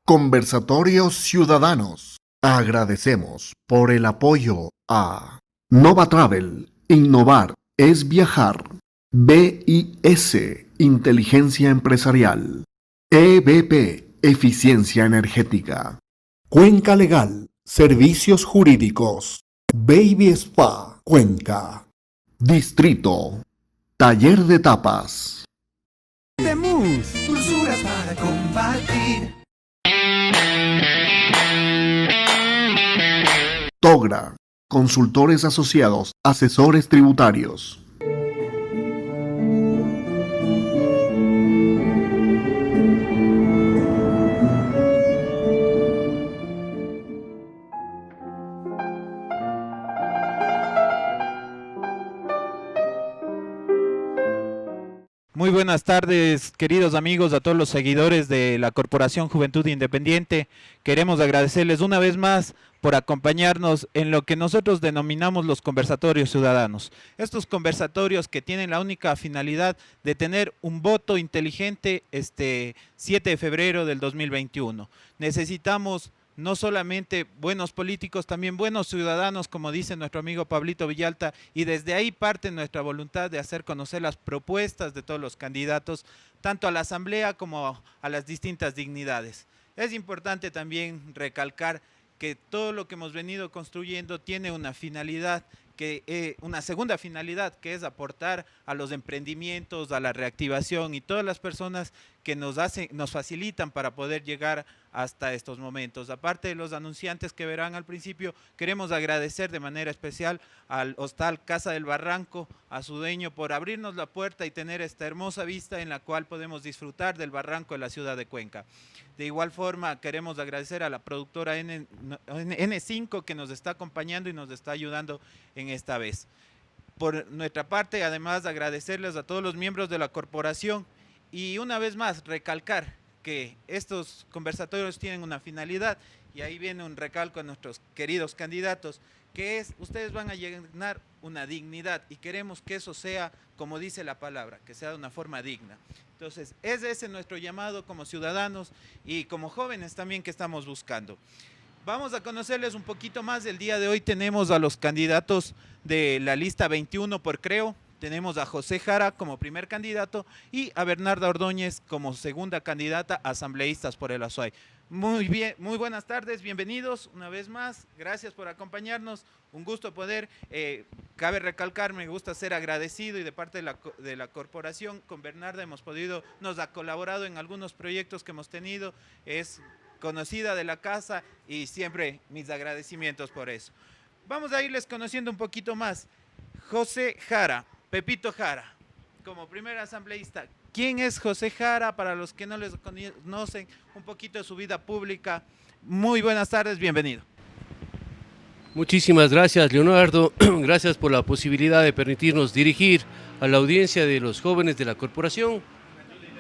Conversatorios Ciudadanos. Agradecemos por el apoyo a Nova Travel. Innovar es viajar. BIS, Inteligencia Empresarial. EBP, Eficiencia Energética. Cuenca Legal, Servicios Jurídicos. Baby Spa, Cuenca. Distrito, Taller de Tapas. De Mus, dulzuras para compartir. Togra, Consultores Asociados, Asesores Tributarios. Muy buenas tardes, queridos amigos, a todos los seguidores de la Corporación Juventud Independiente. Queremos agradecerles una vez más por acompañarnos en lo que nosotros denominamos los conversatorios ciudadanos. Estos conversatorios que tienen la única finalidad de tener un voto inteligente este 7 de febrero del 2021. Necesitamos no solamente buenos políticos, también buenos ciudadanos, como dice nuestro amigo Pablito Villalta, y desde ahí parte nuestra voluntad de hacer conocer las propuestas de todos los candidatos, tanto a la Asamblea como a las distintas dignidades. Es importante también recalcar que todo lo que hemos venido construyendo tiene una finalidad, una segunda finalidad, que es aportar a los emprendimientos, a la reactivación y todas las personas que nos facilitan para poder llegar hasta estos momentos. Aparte de los anunciantes que verán al principio, queremos agradecer de manera especial al Hostal Casa del Barranco, a su dueño, por abrirnos la puerta y tener esta hermosa vista en la cual podemos disfrutar del barranco de la ciudad de Cuenca. De igual forma, queremos agradecer a la productora N5 que nos está acompañando y nos está ayudando en esta vez. Por nuestra parte, además, agradecerles a todos los miembros de la corporación y una vez más recalcar que estos conversatorios tienen una finalidad, y ahí viene un recalco a nuestros queridos candidatos, que es, ustedes van a llenar una dignidad y queremos que eso sea, como dice la palabra, que sea de una forma digna. Entonces, es ese nuestro llamado como ciudadanos y como jóvenes también que estamos buscando. Vamos a conocerles un poquito más. El día de hoy tenemos a los candidatos de la lista 21 por Creo. Tenemos a José Jara como primer candidato y a Bernarda Ordóñez como segunda candidata a asambleístas por el Azuay. Muy bien, muy buenas tardes, bienvenidos una vez más, gracias por acompañarnos, un gusto poder, cabe recalcar, me gusta ser agradecido y de parte de la corporación con Bernarda nos ha colaborado en algunos proyectos que hemos tenido, es conocida de la casa y siempre mis agradecimientos por eso. Vamos a irles conociendo un poquito más. José Jara, Pepito Jara, como primer asambleísta. ¿Quién es José Jara? Para los que no les conocen, un poquito de su vida pública. Muy buenas tardes, bienvenido. Muchísimas gracias, Leonardo. Gracias por la posibilidad de permitirnos dirigir a la audiencia de los jóvenes de la Corporación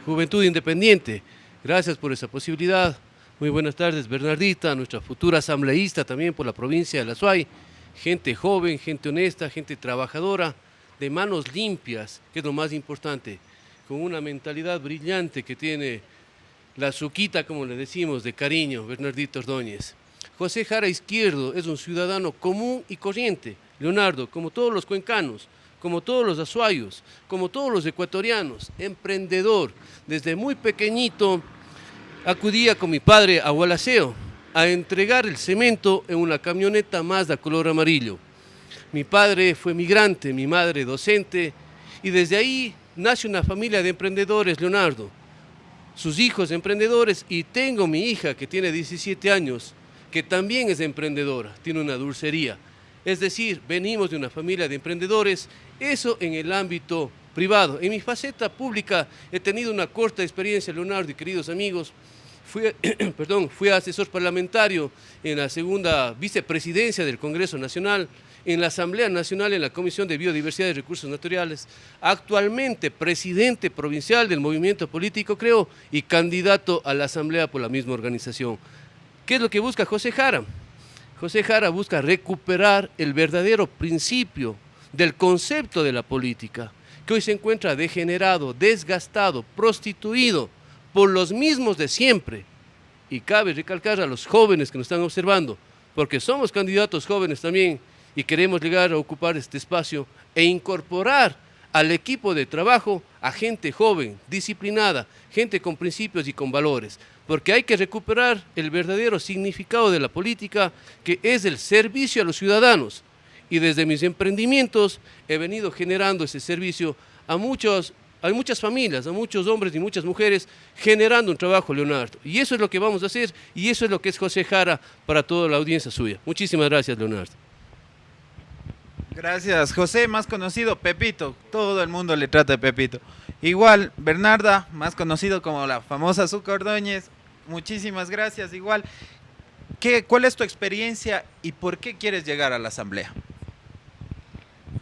Juventud Independiente. Gracias por esa posibilidad. Muy buenas tardes, Bernardita, nuestra futura asambleísta también por la provincia de La Azuay. Gente joven, gente honesta, gente trabajadora, de manos limpias, que es lo más importante, con una mentalidad brillante que tiene la Suquita, como le decimos, de cariño, Bernardito Ordóñez. José Jara Izquierdo es un ciudadano común y corriente, Leonardo, como todos los cuencanos, como todos los azuayos, como todos los ecuatorianos, emprendedor. Desde muy pequeñito acudía con mi padre a Gualaceo a entregar el cemento en una camioneta Mazda color amarillo. Mi padre fue migrante, mi madre docente, y desde ahí nace una familia de emprendedores, Leonardo. Sus hijos emprendedores, y tengo mi hija que tiene 17 años, que también es emprendedora, tiene una dulcería. Es decir, venimos de una familia de emprendedores, eso en el ámbito privado. En mi faceta pública he tenido una corta experiencia, Leonardo y queridos amigos. Fui asesor parlamentario en la segunda vicepresidencia del Congreso Nacional, en la Asamblea Nacional, en la Comisión de Biodiversidad y Recursos Naturales, actualmente presidente provincial del movimiento político Creo y candidato a la Asamblea por la misma organización. ¿Qué es lo que busca José Jara? José Jara busca recuperar el verdadero principio del concepto de la política, que hoy se encuentra degenerado, desgastado, prostituido por los mismos de siempre, Y cabe recalcar a los jóvenes que nos están observando, porque somos candidatos jóvenes también y queremos llegar a ocupar este espacio e incorporar al equipo de trabajo a gente joven, disciplinada, gente con principios y con valores, porque hay que recuperar el verdadero significado de la política, que es el servicio a los ciudadanos. Y desde mis emprendimientos he venido generando ese servicio a muchas familias, a muchos hombres y muchas mujeres, generando un trabajo, Leonardo. Y eso es lo que vamos a hacer, y eso es lo que es José Jara para toda la audiencia suya. Muchísimas gracias, Leonardo. Gracias, José, más conocido Pepito. Todo el mundo le trata de Pepito. Igual, Bernarda, más conocido como la famosa Zucca Ordóñez. Muchísimas gracias. Igual, ¿cuál es tu experiencia y por qué quieres llegar a la asamblea?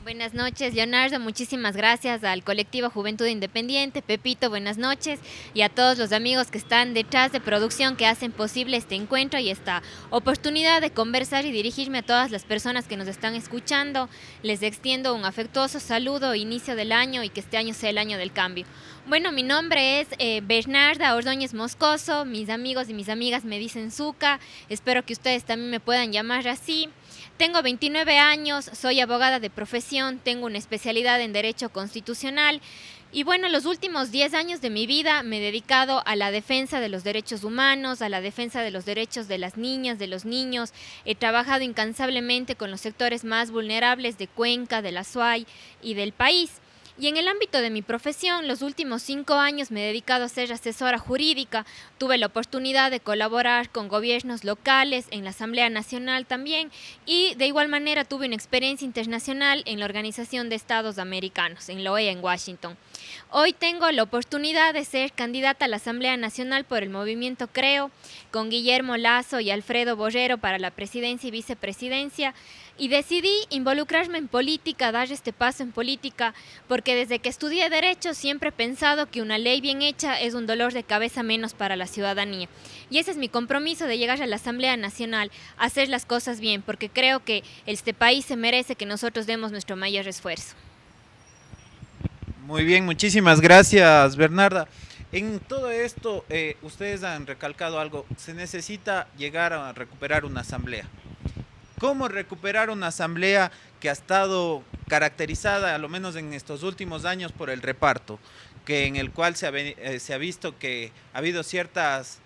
Buenas noches, Leonardo. Muchísimas gracias al colectivo Juventud Independiente. Pepito, buenas noches. Y a todos los amigos que están detrás de producción que hacen posible este encuentro y esta oportunidad de conversar y dirigirme a todas las personas que nos están escuchando. Les extiendo un afectuoso saludo, inicio del año y que este año sea el año del cambio. Bueno, mi nombre es Bernarda Ordóñez Moscoso. Mis amigos y mis amigas me dicen Zucca. Espero que ustedes también me puedan llamar así. Tengo 29 años, soy abogada de profesión, tengo una especialidad en Derecho Constitucional y bueno, los últimos 10 años de mi vida me he dedicado a la defensa de los derechos humanos, a la defensa de los derechos de las niñas, de los niños. He trabajado incansablemente con los sectores más vulnerables de Cuenca, de la SUAY y del país. Y en el ámbito de mi profesión, los últimos 5 años me he dedicado a ser asesora jurídica. Tuve la oportunidad de colaborar con gobiernos locales, en la Asamblea Nacional también, y de igual manera tuve una experiencia internacional en la Organización de Estados Americanos, en la OEA en Washington. Hoy tengo la oportunidad de ser candidata a la Asamblea Nacional por el movimiento Creo, con Guillermo Lasso y Alfredo Borrero para la presidencia y vicepresidencia. Y decidí involucrarme en política, dar este paso en política, porque desde que estudié Derecho siempre he pensado que una ley bien hecha es un dolor de cabeza menos para la ciudadanía. Y ese es mi compromiso de llegar a la Asamblea Nacional, a hacer las cosas bien, porque creo que este país se merece que nosotros demos nuestro mayor esfuerzo. Muy bien, muchísimas gracias, Bernarda. En todo esto, ustedes han recalcado algo, se necesita llegar a recuperar una asamblea. ¿Cómo recuperar una asamblea que ha estado caracterizada, a lo menos en estos últimos años, por el reparto, en el cual se ha visto que ha habido ciertas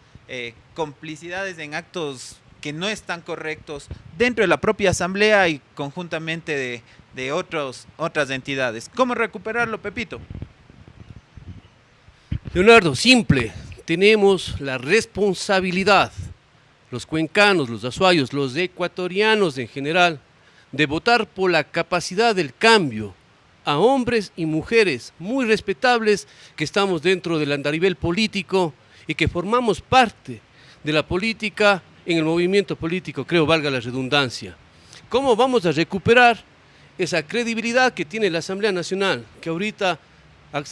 complicidades en actos que no están correctos dentro de la propia asamblea y conjuntamente de otras entidades? ¿Cómo recuperarlo, Pepito? Leonardo, simple, tenemos la responsabilidad, los cuencanos, los azuayos, los ecuatorianos en general, de votar por la capacidad del cambio a hombres y mujeres muy respetables que estamos dentro del andarivel político y que formamos parte de la política en el movimiento político, creo, valga la redundancia. ¿Cómo vamos a recuperar esa credibilidad que tiene la Asamblea Nacional, que ahorita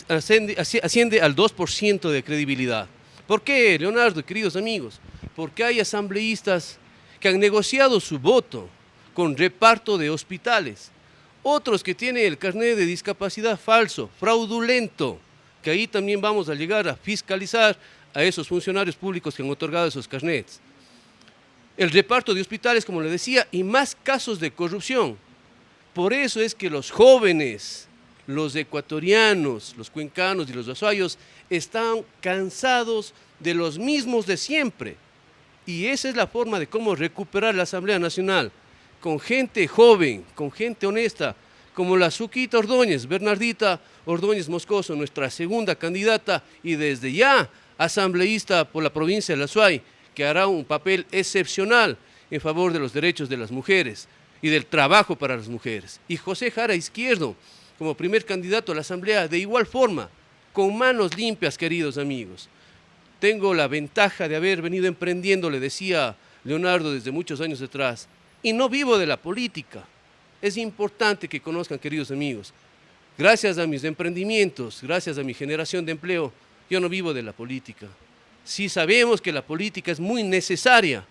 asciende al 2% de credibilidad? ¿Por qué, Leonardo, queridos amigos? Porque hay asambleístas que han negociado su voto con reparto de hospitales, otros que tienen el carnet de discapacidad falso, fraudulento, que ahí también vamos a llegar a fiscalizar a esos funcionarios públicos que han otorgado esos carnets. El reparto de hospitales, como le decía, y más casos de corrupción. Por eso es que los jóvenes, los ecuatorianos, los cuencanos y los azuayos están cansados de los mismos de siempre. Y esa es la forma de cómo recuperar la Asamblea Nacional, con gente joven, con gente honesta, como la Zuquita Ordóñez, Bernardita Ordóñez Moscoso, nuestra segunda candidata y desde ya asambleísta por la provincia de la SUAY, que hará un papel excepcional en favor de los derechos de las mujeres y del trabajo para las mujeres. Y José Jara Izquierdo, como primer candidato a la Asamblea, de igual forma, con manos limpias, queridos amigos. Tengo la ventaja de haber venido emprendiendo, le decía Leonardo, desde muchos años atrás, y no vivo de la política. Es importante que conozcan, queridos amigos, gracias a mis emprendimientos, gracias a mi generación de empleo, yo no vivo de la política. Sí sabemos que la política es muy necesaria.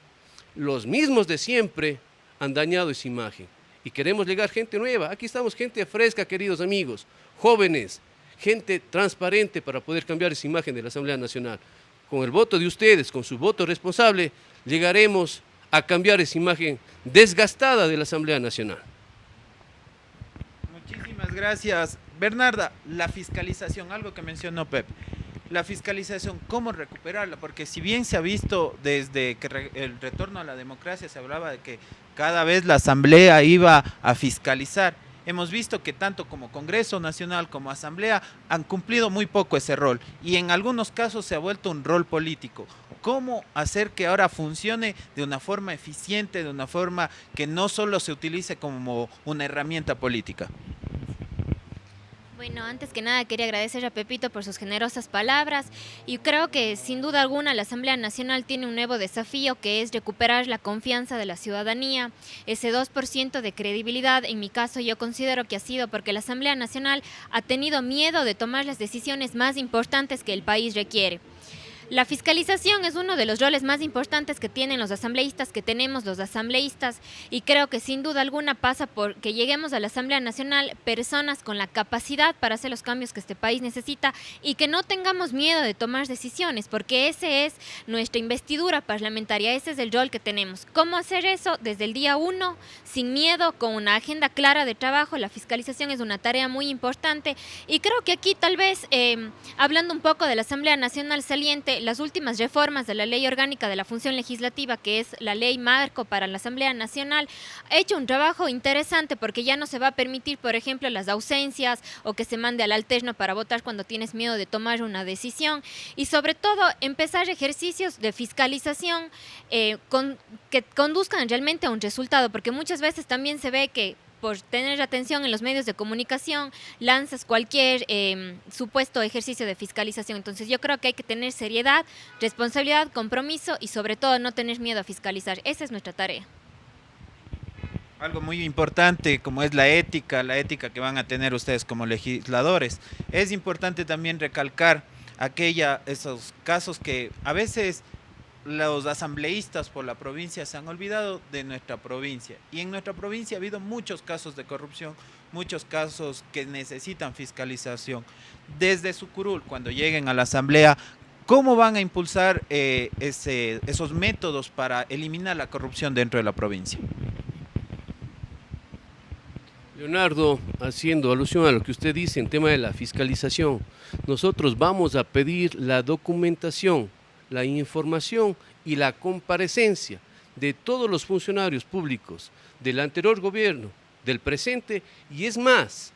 Los mismos de siempre han dañado esa imagen y queremos llegar gente nueva. Aquí estamos, gente fresca, queridos amigos, jóvenes, gente transparente para poder cambiar esa imagen de la Asamblea Nacional. con el voto de ustedes, con su voto responsable, llegaremos a cambiar esa imagen desgastada de la Asamblea Nacional. Muchísimas gracias. Bernarda, la fiscalización, algo que mencionó Pep. La fiscalización, ¿cómo recuperarla? Porque si bien se ha visto desde que el retorno a la democracia se hablaba de que cada vez la Asamblea iba a fiscalizar, hemos visto que tanto como Congreso Nacional como Asamblea han cumplido muy poco ese rol y en algunos casos se ha vuelto un rol político. ¿Cómo hacer que ahora funcione de una forma eficiente, de una forma que no solo se utilice como una herramienta política? Bueno, antes que nada quería agradecer a Pepito por sus generosas palabras y creo que sin duda alguna la Asamblea Nacional tiene un nuevo desafío que es recuperar la confianza de la ciudadanía, ese 2% de credibilidad. En mi caso yo considero que ha sido porque la Asamblea Nacional ha tenido miedo de tomar las decisiones más importantes que el país requiere. La fiscalización es uno de los roles más importantes que tienen los asambleístas, que tenemos los asambleístas, y creo que sin duda alguna pasa por que lleguemos a la Asamblea Nacional personas con la capacidad para hacer los cambios que este país necesita y que no tengamos miedo de tomar decisiones, porque ese es nuestra investidura parlamentaria, ese es el rol que tenemos. ¿Cómo hacer eso? Desde el día 1, sin miedo, con una agenda clara de trabajo. La fiscalización es una tarea muy importante y creo que aquí tal vez, hablando un poco de la Asamblea Nacional saliente, las últimas reformas de la Ley Orgánica de la Función Legislativa, que es la ley marco para la Asamblea Nacional, ha hecho un trabajo interesante porque ya no se va a permitir, por ejemplo, las ausencias o que se mande al alterno para votar cuando tienes miedo de tomar una decisión, y sobre todo empezar ejercicios de fiscalización que conduzcan realmente a un resultado, porque muchas veces también se ve que por tener atención en los medios de comunicación, lanzas cualquier supuesto ejercicio de fiscalización. Entonces yo creo que hay que tener seriedad, responsabilidad, compromiso y sobre todo no tener miedo a fiscalizar. Esa es nuestra tarea. Algo muy importante como es la ética que van a tener ustedes como legisladores. Es importante también recalcar esos casos que a veces los asambleístas por la provincia se han olvidado de nuestra provincia, y en nuestra provincia ha habido muchos casos de corrupción, muchos casos que necesitan fiscalización. Desde su curul, cuando lleguen a la asamblea, ¿cómo van a impulsar esos métodos para eliminar la corrupción dentro de la provincia? Leonardo, haciendo alusión a lo que usted dice en tema de la fiscalización, nosotros vamos a pedir la documentación, la información y la comparecencia de todos los funcionarios públicos del anterior gobierno, del presente, y es más,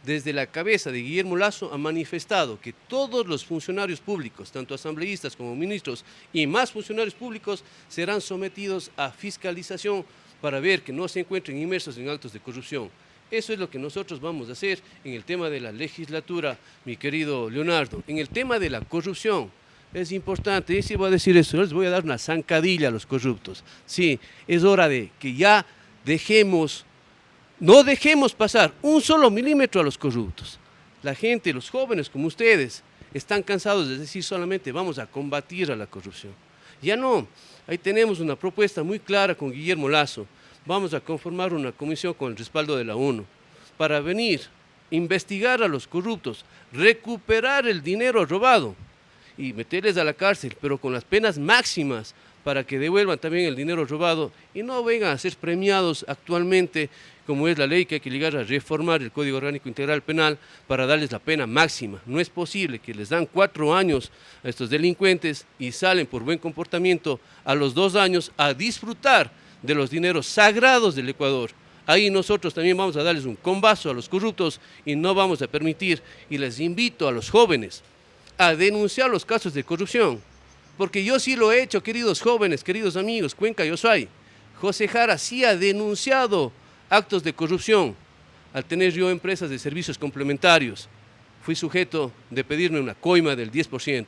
desde la cabeza de Guillermo Lasso ha manifestado que todos los funcionarios públicos, tanto asambleístas como ministros y más funcionarios públicos, serán sometidos a fiscalización para ver que no se encuentren inmersos en actos de corrupción. Eso es lo que nosotros vamos a hacer en el tema de la legislatura, mi querido Leonardo. En el tema de la corrupción, es importante, y sí voy a decir eso, les voy a dar una zancadilla a los corruptos. Sí, es hora de que ya no dejemos pasar un solo milímetro a los corruptos. La gente, los jóvenes como ustedes, están cansados de decir solamente vamos a combatir a la corrupción. Ya no, ahí tenemos una propuesta muy clara con Guillermo Lasso. Vamos a conformar una comisión con el respaldo de la ONU para venir, investigar a los corruptos, recuperar el dinero robado y meterles a la cárcel, pero con las penas máximas para que devuelvan también el dinero robado y no vengan a ser premiados actualmente, como es la ley que hay que llegar a reformar el Código Orgánico Integral Penal para darles la pena máxima. No es posible que les dan 4 años a estos delincuentes y salen por buen comportamiento a los 2 años a disfrutar de los dineros sagrados del Ecuador. Ahí nosotros también vamos a darles un combazo a los corruptos y no vamos a permitir, y les invito a los jóvenes a denunciar los casos de corrupción, porque yo sí lo he hecho, queridos jóvenes, queridos amigos. Cuenca yo soy. José Jara sí ha denunciado actos de corrupción al tener yo empresas de servicios complementarios. Fui sujeto de pedirme una coima del 10%,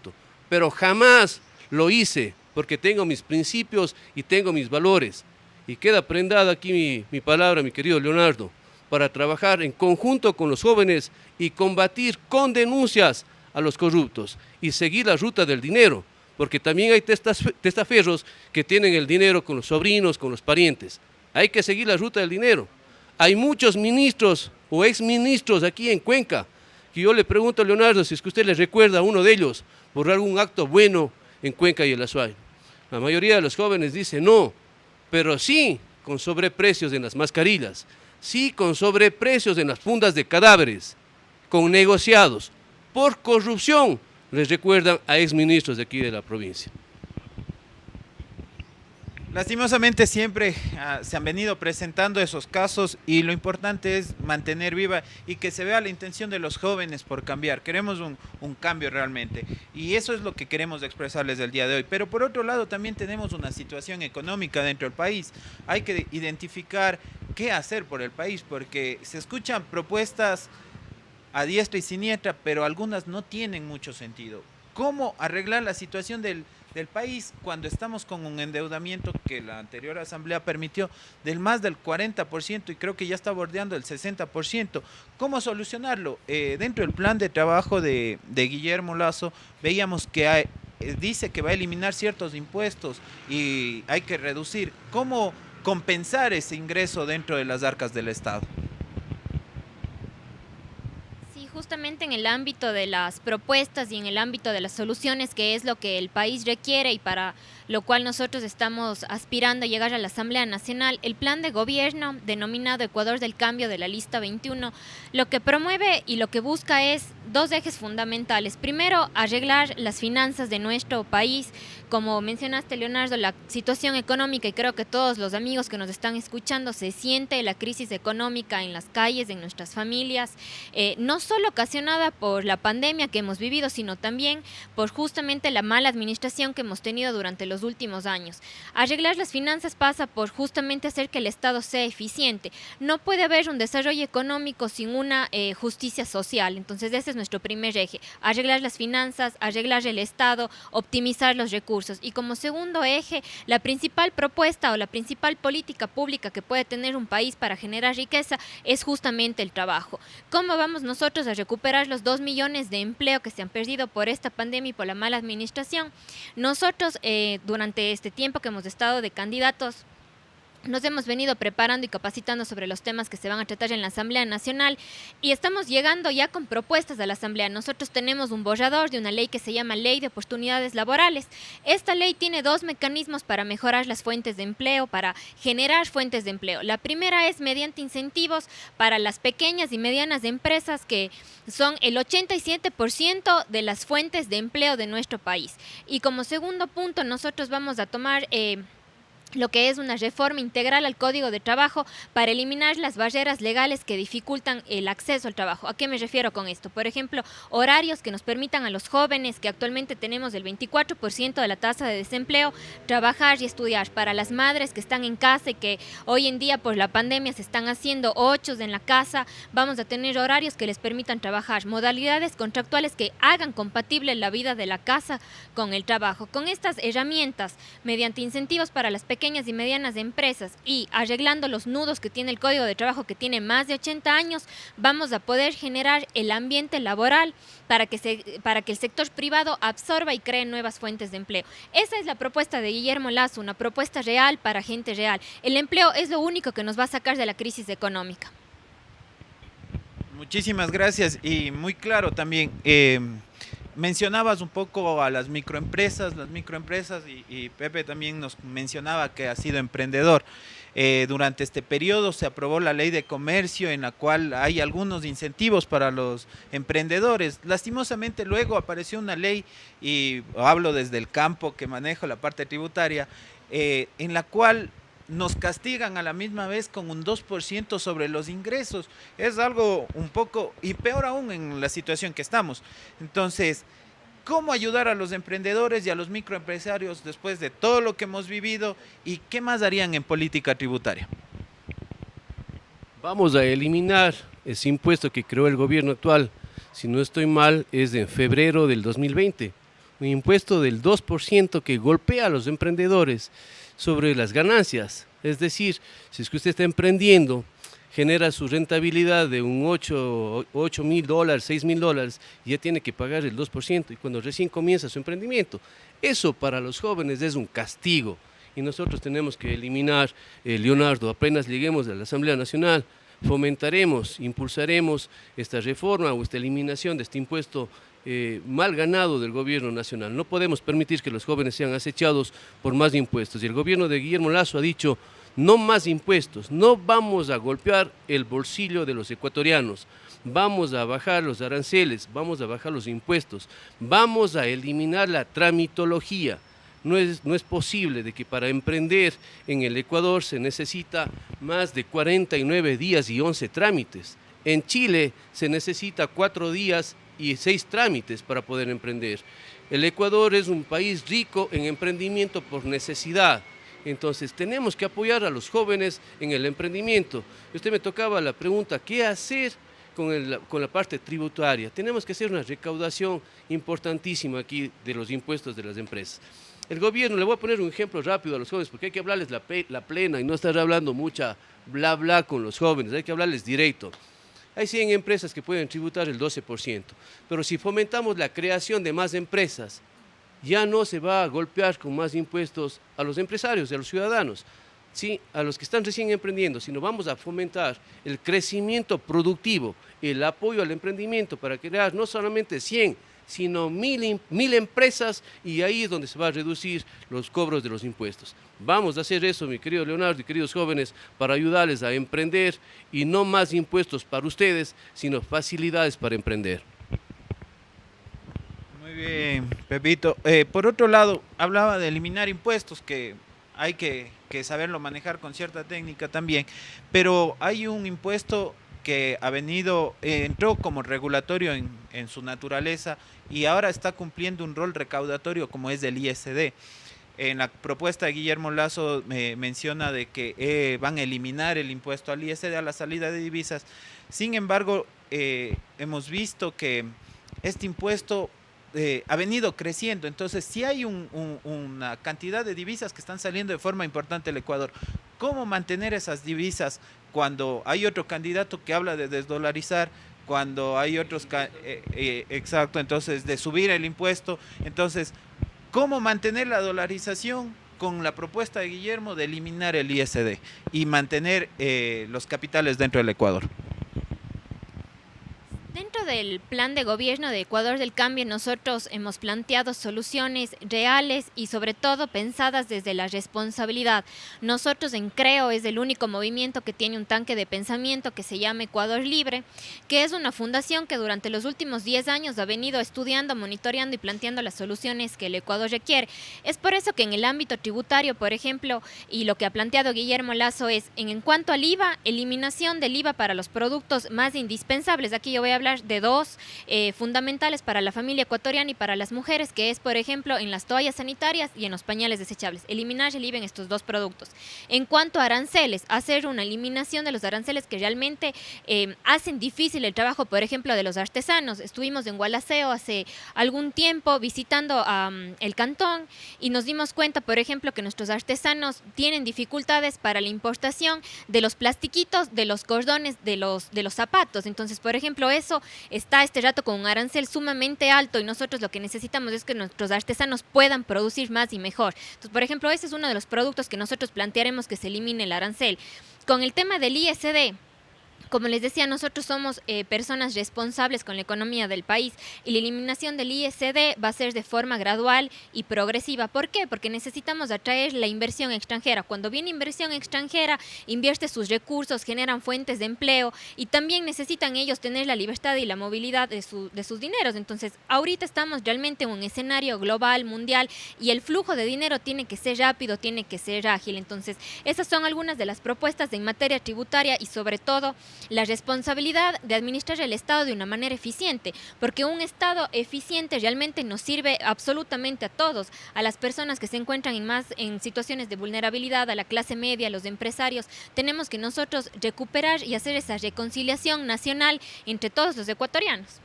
pero jamás lo hice porque tengo mis principios y tengo mis valores. Y queda prendada aquí mi palabra, mi querido Leonardo, para trabajar en conjunto con los jóvenes y combatir con denuncias a los corruptos y seguir la ruta del dinero, porque también hay testaferros que tienen el dinero con los sobrinos, con los parientes. Hay que seguir la ruta del dinero. Hay muchos ministros o exministros aquí en Cuenca que yo le pregunto a Leonardo si es que usted les recuerda a uno de ellos por algún acto bueno en Cuenca y el Azuay. La mayoría de los jóvenes dicen no, pero sí con sobreprecios en las mascarillas, sí con sobreprecios en las fundas de cadáveres, con negociados, por corrupción, les recuerdan a exministros de aquí de la provincia. Lastimosamente siempre se han venido presentando esos casos y lo importante es mantener viva y que se vea la intención de los jóvenes por cambiar. Queremos un cambio realmente y eso es lo que queremos expresarles el día de hoy. Pero por otro lado también tenemos una situación económica dentro del país. Hay que identificar qué hacer por el país porque se escuchan propuestas a diestra y siniestra, pero algunas no tienen mucho sentido. ¿Cómo arreglar la situación del país cuando estamos con un endeudamiento que la anterior asamblea permitió del más del 40% y creo que ya está bordeando el 60%? ¿Cómo solucionarlo? Dentro del plan de trabajo de Guillermo Lasso veíamos que dice que va a eliminar ciertos impuestos y hay que reducir. ¿Cómo compensar ese ingreso dentro de las arcas del Estado? Justamente en el ámbito de las propuestas y en el ámbito de las soluciones, que es lo que el país requiere y para lo cual nosotros estamos aspirando a llegar a la Asamblea Nacional, el plan de gobierno denominado Ecuador del Cambio de la Lista 21, lo que promueve y lo que busca es dos ejes fundamentales. Primero, arreglar las finanzas de nuestro país. Como mencionaste, Leonardo, la situación económica, y creo que todos los amigos que nos están escuchando, se siente la crisis económica en las calles, en nuestras familias, no solo ocasionada por la pandemia que hemos vivido, sino también por justamente la mala administración que hemos tenido durante los últimos años. Arreglar las finanzas pasa por justamente hacer que el Estado sea eficiente. No puede haber un desarrollo económico sin una justicia social. Entonces ese es nuestro primer eje, arreglar las finanzas, arreglar el Estado, optimizar los recursos. Y como segundo eje, la principal propuesta o la principal política pública que puede tener un país para generar riqueza es justamente el trabajo. ¿Cómo vamos nosotros a recuperar los 2 millones de empleo que se han perdido por esta pandemia y por la mala administración? Nosotros, durante este tiempo que hemos estado de candidatos, nos hemos venido preparando y capacitando sobre los temas que se van a tratar en la Asamblea Nacional y estamos llegando ya con propuestas a la Asamblea. Nosotros tenemos un borrador de una ley que se llama Ley de Oportunidades Laborales. Esta ley tiene dos mecanismos para mejorar las fuentes de empleo, para generar fuentes de empleo. La primera es mediante incentivos para las pequeñas y medianas empresas, que son el 87% de las fuentes de empleo de nuestro país. Y como segundo punto, nosotros vamos a tomar lo que es una reforma integral al Código de Trabajo para eliminar las barreras legales que dificultan el acceso al trabajo. ¿A qué me refiero con esto? Por ejemplo, horarios que nos permitan a los jóvenes, que actualmente tenemos el 24% de la tasa de desempleo, trabajar y estudiar. Para las madres que están en casa y que hoy en día por la pandemia se están haciendo 8 en la casa, vamos a tener horarios que les permitan trabajar, modalidades contractuales que hagan compatible la vida de la casa con el trabajo. Con estas herramientas, mediante incentivos para las pequeñas y medianas empresas y arreglando los nudos que tiene el Código de Trabajo, que tiene más de 80 años, vamos a poder generar el ambiente laboral para que el sector privado absorba y cree nuevas fuentes de empleo. Esa es la propuesta de Guillermo Lasso, una propuesta real para gente real. El empleo es lo único que nos va a sacar de la crisis económica. Muchísimas gracias y muy claro también. Mencionabas un poco a las microempresas y Pepe también nos mencionaba que ha sido emprendedor. Durante este periodo se aprobó la ley de comercio en la cual hay algunos incentivos para los emprendedores. Lastimosamente luego apareció una ley, y hablo desde el campo que manejo la parte tributaria, en la cual nos castigan a la misma vez con un 2% sobre los ingresos. Es algo un poco, y peor aún en la situación que estamos. Entonces, ¿cómo ayudar a los emprendedores y a los microempresarios después de todo lo que hemos vivido? ¿Y qué más harían en política tributaria? Vamos a eliminar ese impuesto que creó el gobierno actual. Si no estoy mal, es de febrero del 2020. Un impuesto del 2% que golpea a los emprendedores sobre las ganancias. Es decir, si es que usted está emprendiendo, genera su rentabilidad de un $8,000, $6,000 y ya tiene que pagar el 2% y cuando recién comienza su emprendimiento. Eso para los jóvenes es un castigo y nosotros tenemos que eliminar, Leonardo, apenas lleguemos a la Asamblea Nacional, fomentaremos, impulsaremos esta reforma o esta eliminación de este impuesto mal ganado del gobierno nacional. No podemos permitir que los jóvenes sean acechados por más impuestos. Y el gobierno de Guillermo Lasso ha dicho, no más impuestos, no vamos a golpear el bolsillo de los ecuatorianos, vamos a bajar los aranceles, vamos a bajar los impuestos, vamos a eliminar la tramitología. No es posible de que para emprender en el Ecuador se necesita más de 49 días y 11 trámites. En Chile se necesita 4 días y 6 trámites para poder emprender. El Ecuador es un país rico en emprendimiento por necesidad. Entonces tenemos que apoyar a los jóvenes en el emprendimiento. Usted me tocaba la pregunta, ¿qué hacer con la parte tributaria? Tenemos que hacer una recaudación importantísima aquí de los impuestos de las empresas. El gobierno, le voy a poner un ejemplo rápido a los jóvenes, porque hay que hablarles la plena y no estar hablando mucha bla bla con los jóvenes, hay que hablarles directo. Hay 100 empresas que pueden tributar el 12%, pero si fomentamos la creación de más empresas, ya no se va a golpear con más impuestos a los empresarios, a los ciudadanos, ¿sí? A los que están recién emprendiendo, sino vamos a fomentar el crecimiento productivo, el apoyo al emprendimiento para crear no solamente 100, sino 1000 empresas, y ahí es donde se va a reducir los cobros de los impuestos. Vamos a hacer eso, mi querido Leonardo y queridos jóvenes, para ayudarles a emprender y no más impuestos para ustedes, sino facilidades para emprender. Muy bien, Pepito. Por otro lado, hablaba de eliminar impuestos, que hay que saberlo manejar con cierta técnica también, pero hay un impuesto que entró como regulatorio en su naturaleza y ahora está cumpliendo un rol recaudatorio como es el ISD. En la propuesta de Guillermo Lasso menciona de que van a eliminar el impuesto al ISD a la salida de divisas. Sin embargo, hemos visto que este impuesto ha venido creciendo, entonces sí hay una cantidad de divisas que están saliendo de forma importante al Ecuador. ¿Cómo mantener esas divisas cuando hay otro candidato que habla de desdolarizar, cuando hay otros, exacto, entonces de subir el impuesto? Entonces, ¿cómo mantener la dolarización con la propuesta de Guillermo de eliminar el ISD y mantener los capitales dentro del Ecuador? Dentro del plan de gobierno de Ecuador del Cambio, nosotros hemos planteado soluciones reales y sobre todo pensadas desde la responsabilidad. Nosotros en Creo es el único movimiento que tiene un tanque de pensamiento que se llama Ecuador Libre, que es una fundación que durante los últimos 10 años ha venido estudiando, monitoreando y planteando las soluciones que el Ecuador requiere. Es por eso que en el ámbito tributario, por ejemplo, y lo que ha planteado Guillermo Lasso es, en cuanto al IVA, eliminación del IVA para los productos más indispensables. Aquí yo voy a hablar de dos fundamentales para la familia ecuatoriana y para las mujeres, que es, por ejemplo, en las toallas sanitarias y en los pañales desechables. Eliminar el IVA en estos dos productos. En cuanto a aranceles, hacer una eliminación de los aranceles que realmente hacen difícil el trabajo, por ejemplo, de los artesanos. Estuvimos en Gualaceo hace algún tiempo visitando el cantón y nos dimos cuenta, por ejemplo, que nuestros artesanos tienen dificultades para la importación de los plastiquitos, de los cordones, de los zapatos. Entonces, por ejemplo, eso está este rato con un arancel sumamente alto y nosotros lo que necesitamos es que nuestros artesanos puedan producir más y mejor. Entonces, por ejemplo, ese es uno de los productos que nosotros plantearemos que se elimine el arancel. Con el tema del ISD, como les decía, nosotros somos personas responsables con la economía del país y la eliminación del ISD va a ser de forma gradual y progresiva. ¿Por qué? Porque necesitamos atraer la inversión extranjera. Cuando viene inversión extranjera, invierte sus recursos, generan fuentes de empleo y también necesitan ellos tener la libertad y la movilidad de sus dineros. Entonces, ahorita estamos realmente en un escenario global, mundial, y el flujo de dinero tiene que ser rápido, tiene que ser ágil. Entonces, esas son algunas de las propuestas en materia tributaria y sobre todo la responsabilidad de administrar el Estado de una manera eficiente, porque un Estado eficiente realmente nos sirve absolutamente a todos, a las personas que se encuentran en situaciones de vulnerabilidad, a la clase media, a los empresarios. Tenemos que nosotros recuperar y hacer esa reconciliación nacional entre todos los ecuatorianos.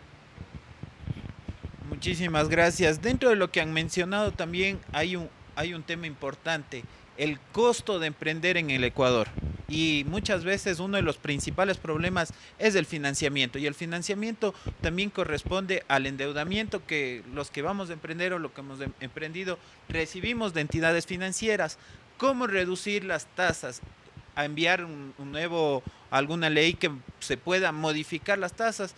Muchísimas gracias. Dentro de lo que han mencionado también hay un tema importante, el costo de emprender en el Ecuador. Y muchas veces uno de los principales problemas es el financiamiento. Y el financiamiento también corresponde al endeudamiento que los que vamos a emprender o lo que hemos emprendido recibimos de entidades financieras. ¿Cómo reducir las tasas? A enviar alguna ley que se pueda modificar las tasas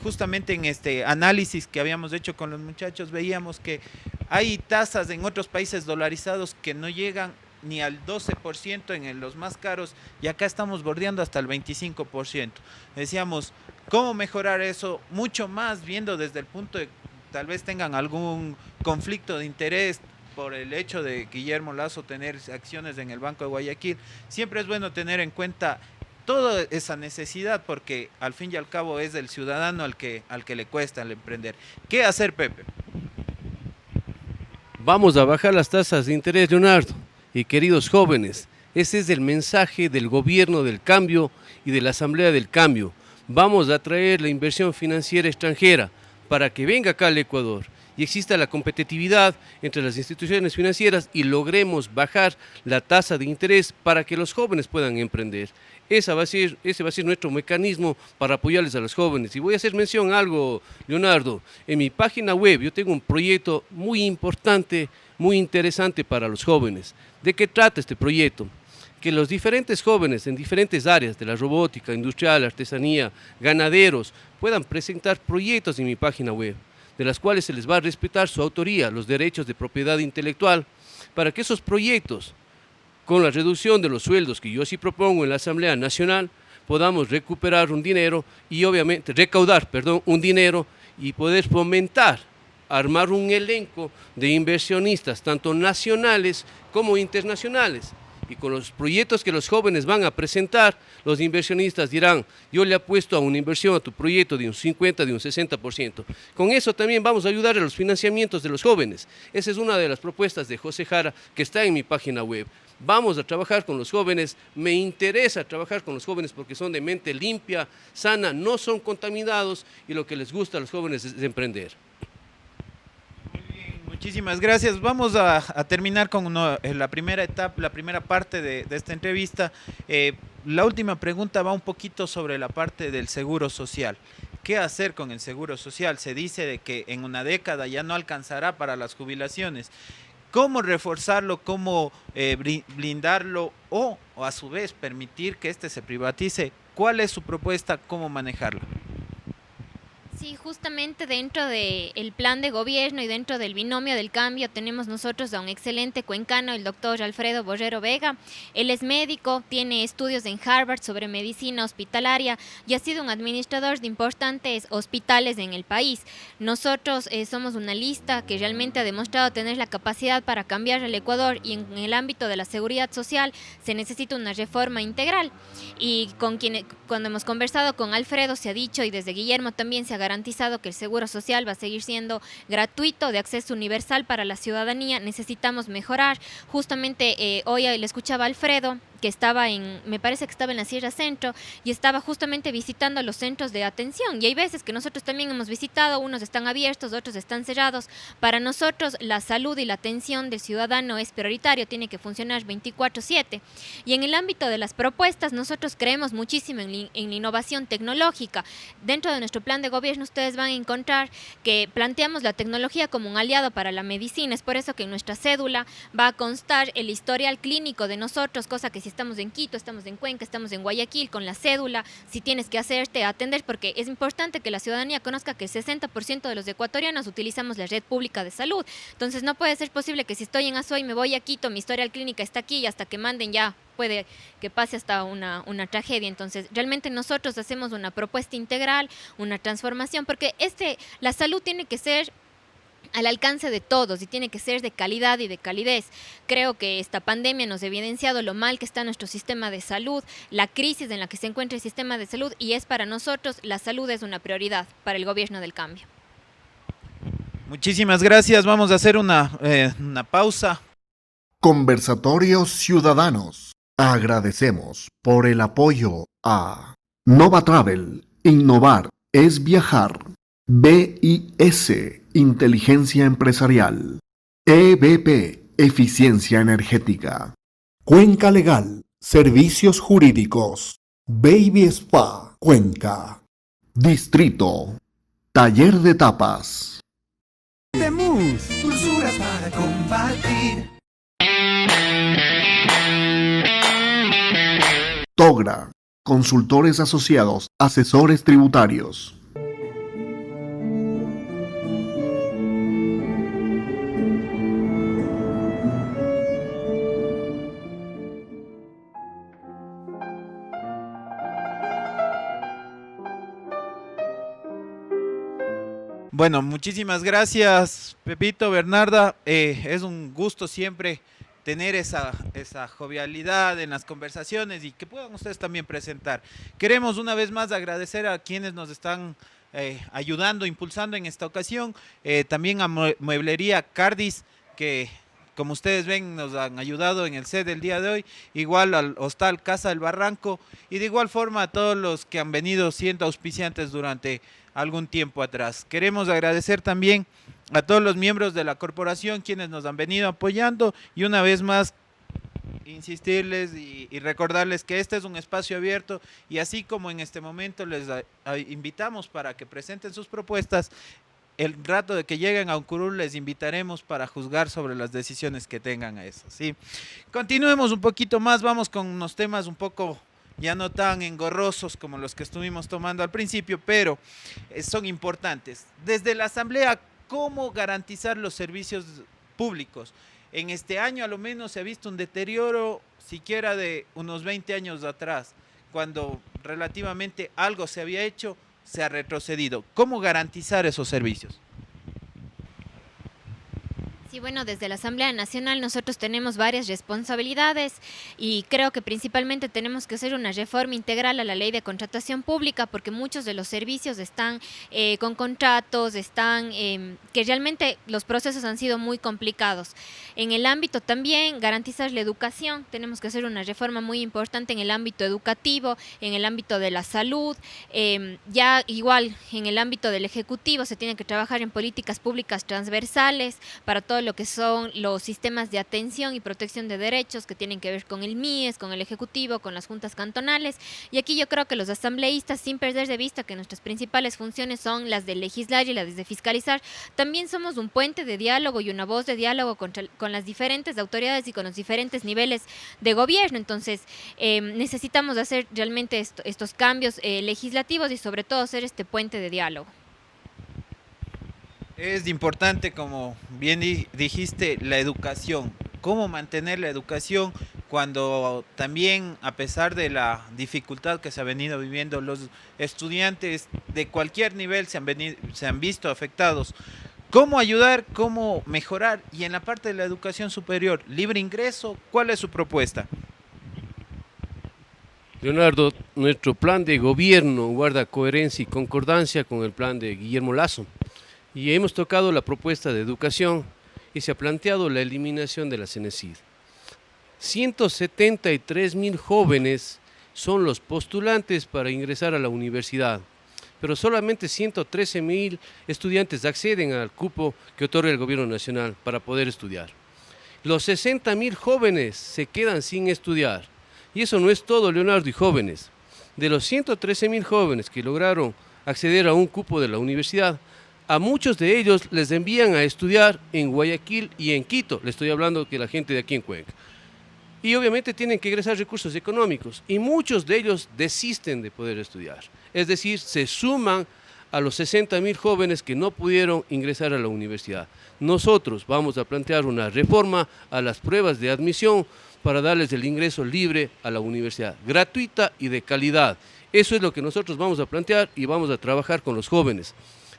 justamente en este análisis que habíamos hecho con los muchachos, veíamos que hay tasas en otros países dolarizados que no llegan ni al 12% en los más caros, y acá estamos bordeando hasta el 25%. Decíamos, ¿cómo mejorar eso? Mucho más viendo desde el punto de tal vez tengan algún conflicto de interés por el hecho de Guillermo Lasso tener acciones en el Banco de Guayaquil. Siempre es bueno tener en cuenta toda esa necesidad, porque al fin y al cabo es el ciudadano al que le cuesta el emprender. ¿Qué hacer, Pepe? Vamos a bajar las tasas de interés, Leonardo. Y queridos jóvenes, ese es el mensaje del gobierno del cambio y de la Asamblea del Cambio. Vamos a atraer la inversión financiera extranjera para que venga acá al Ecuador y exista la competitividad entre las instituciones financieras y logremos bajar la tasa de interés para que los jóvenes puedan emprender. Ese va a ser nuestro mecanismo para apoyarles a los jóvenes. Y voy a hacer mención a algo, Leonardo. En mi página web yo tengo un proyecto muy importante, muy interesante para los jóvenes. ¿De qué trata este proyecto? Que los diferentes jóvenes en diferentes áreas de la robótica, industrial, artesanía, ganaderos, puedan presentar proyectos en mi página web, de las cuales se les va a respetar su autoría, los derechos de propiedad intelectual, para que esos proyectos, con la reducción de los sueldos que yo sí propongo en la Asamblea Nacional, podamos recuperar un dinero y obviamente recaudar, un dinero y poder fomentar, armar un elenco de inversionistas, tanto nacionales como internacionales. Y con los proyectos que los jóvenes van a presentar, los inversionistas dirán, yo le apuesto a una inversión a tu proyecto de un 50, de un 60%. Con eso también vamos a ayudar a los financiamientos de los jóvenes. Esa es una de las propuestas de José Jara que está en mi página web. Vamos a trabajar con los jóvenes, me interesa trabajar con los jóvenes porque son de mente limpia, sana, no son contaminados y lo que les gusta a los jóvenes es emprender. Muchísimas gracias. Vamos a terminar con la primera etapa, la primera parte de esta entrevista. La última pregunta va un poquito sobre la parte del seguro social. ¿Qué hacer con el seguro social? Se dice de que en una década ya no alcanzará para las jubilaciones. ¿Cómo reforzarlo? ¿Cómo blindarlo? O a su vez permitir que este se privatice. ¿Cuál es su propuesta? ¿Cómo manejarlo? Sí, justamente dentro del plan de gobierno y dentro del binomio del cambio tenemos nosotros a un excelente cuencano, el doctor Alfredo Borrero Vega. Él es médico, tiene estudios en Harvard sobre medicina hospitalaria y ha sido un administrador de importantes hospitales en el país. Nosotros somos una lista que realmente ha demostrado tener la capacidad para cambiar el Ecuador, y en el ámbito de la seguridad social se necesita una reforma integral. Y cuando hemos conversado con Alfredo se ha dicho, y desde Guillermo también se ha garantizado, que el seguro social va a seguir siendo gratuito, de acceso universal para la ciudadanía. Necesitamos mejorar. Justamente hoy le escuchaba a Alfredo, que estaba me parece que estaba en la Sierra Centro, y estaba justamente visitando los centros de atención. Y hay veces que nosotros también hemos visitado, unos están abiertos, otros están cerrados. Para nosotros la salud y la atención del ciudadano es prioritario, tiene que funcionar 24/7. Y en el ámbito de las propuestas, nosotros creemos muchísimo en la innovación tecnológica. Dentro de nuestro plan de gobierno ustedes van a encontrar que planteamos la tecnología como un aliado para la medicina. Es por eso que en nuestra cédula va a constar el historial clínico de nosotros, cosa que si estamos en Quito, estamos en Cuenca, estamos en Guayaquil, con la cédula, si tienes que hacerte atender, porque es importante que la ciudadanía conozca que el 60% de los ecuatorianos utilizamos la red pública de salud. Entonces no puede ser posible que si estoy en Azuay me voy a Quito, mi historial clínica está aquí, y hasta que manden ya puede que pase hasta una tragedia. Entonces realmente nosotros hacemos una propuesta integral, una transformación, porque la salud tiene que ser al alcance de todos y tiene que ser de calidad y de calidez. Creo que esta pandemia nos ha evidenciado lo mal que está nuestro sistema de salud, la crisis en la que se encuentra el sistema de salud, y es para nosotros, la salud es una prioridad para el gobierno del cambio. Muchísimas gracias. Vamos a hacer una pausa. Conversatorios Ciudadanos. Agradecemos por el apoyo a Nova Travel. Innovar es viajar. BIS, Inteligencia Empresarial. EBP, Eficiencia Energética. Cuenca Legal, Servicios Jurídicos. Baby Spa, Cuenca. Distrito, Taller de Tapas. De Mousse, dulzuras para compartir. Togra, Consultores Asociados, Asesores Tributarios. Bueno, muchísimas gracias, Pepito, Bernarda. Es un gusto siempre tener esa jovialidad en las conversaciones y que puedan ustedes también presentar. Queremos una vez más agradecer a quienes nos están ayudando, impulsando en esta ocasión, también a Mueblería Cardis, que como ustedes ven nos han ayudado en el set del día de hoy, igual al Hostal Casa del Barranco y de igual forma a todos los que han venido siendo auspiciantes durante algún tiempo atrás. Queremos agradecer también a todos los miembros de la corporación quienes nos han venido apoyando y una vez más insistirles y recordarles que este es un espacio abierto y así como en este momento les invitamos para que presenten sus propuestas, el rato de que lleguen a un curul les invitaremos para juzgar sobre las decisiones que tengan a eso, ¿sí? Continuemos un poquito más, vamos con unos temas un poco ya no tan engorrosos como los que estuvimos tomando al principio, pero son importantes. Desde la Asamblea, ¿cómo garantizar los servicios públicos? En este año a lo menos se ha visto un deterioro siquiera de unos 20 años atrás, cuando relativamente algo se había hecho, se ha retrocedido. ¿Cómo garantizar esos servicios? Sí, bueno, desde la Asamblea Nacional nosotros tenemos varias responsabilidades y creo que principalmente tenemos que hacer una reforma integral a la ley de contratación pública porque muchos de los servicios están con contratos, que realmente los procesos han sido muy complicados. En el ámbito también garantizar la educación, tenemos que hacer una reforma muy importante en el ámbito educativo, en el ámbito de la salud, ya igual en el ámbito del Ejecutivo se tiene que trabajar en políticas públicas transversales para todo lo que son los sistemas de atención y protección de derechos que tienen que ver con el MIES, con el Ejecutivo, con las juntas cantonales. Y aquí yo creo que los asambleístas, sin perder de vista que nuestras principales funciones son las de legislar y las de fiscalizar, también somos un puente de diálogo y una voz de diálogo con las diferentes autoridades y con los diferentes niveles de gobierno. Entonces, necesitamos hacer realmente estos cambios legislativos y sobre todo ser este puente de diálogo. Es importante, como bien dijiste, la educación. ¿Cómo mantener la educación cuando también, a pesar de la dificultad que se ha venido viviendo, los estudiantes de cualquier nivel se han visto afectados? ¿Cómo ayudar? ¿Cómo mejorar? Y en la parte de la educación superior, libre ingreso, ¿cuál es su propuesta? Leonardo, nuestro plan de gobierno guarda coherencia y concordancia con el plan de Guillermo Lasso. Y hemos tocado la propuesta de educación y se ha planteado la eliminación de la CENESID. 173.000 jóvenes son los postulantes para ingresar a la universidad, pero solamente 113.000 estudiantes acceden al cupo que otorga el gobierno nacional para poder estudiar. Los 60.000 jóvenes se quedan sin estudiar. Y eso no es todo, Leonardo y jóvenes. De los 113.000 jóvenes que lograron acceder a un cupo de la universidad, a muchos de ellos les envían a estudiar en Guayaquil y en Quito. Le estoy hablando que la gente de aquí en Cuenca. Y obviamente tienen que ingresar recursos económicos y muchos de ellos desisten de poder estudiar. Es decir, se suman a los 60.000 jóvenes que no pudieron ingresar a la universidad. Nosotros vamos a plantear una reforma a las pruebas de admisión para darles el ingreso libre a la universidad, gratuita y de calidad. Eso es lo que nosotros vamos a plantear y vamos a trabajar con los jóvenes.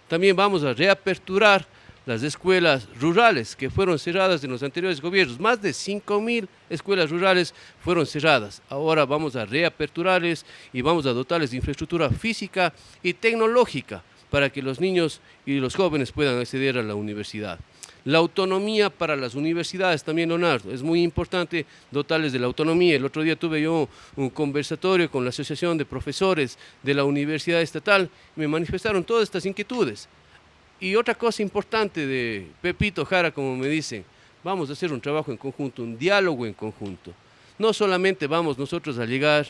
También vamos a reaperturar las escuelas rurales que fueron cerradas en los anteriores gobiernos. Más de 5.000 escuelas rurales fueron cerradas. Ahora vamos a reaperturarles y vamos a dotarles de infraestructura física y tecnológica para que los niños y los jóvenes puedan acceder a la universidad. La autonomía para las universidades también, Leonardo, es muy importante dotarles de la autonomía. El otro día tuve yo un conversatorio con la Asociación de Profesores de la Universidad Estatal y me manifestaron todas estas inquietudes. Y otra cosa importante de Pepito Jara, como me dicen, vamos a hacer un trabajo en conjunto, un diálogo en conjunto. No solamente vamos nosotros a llegar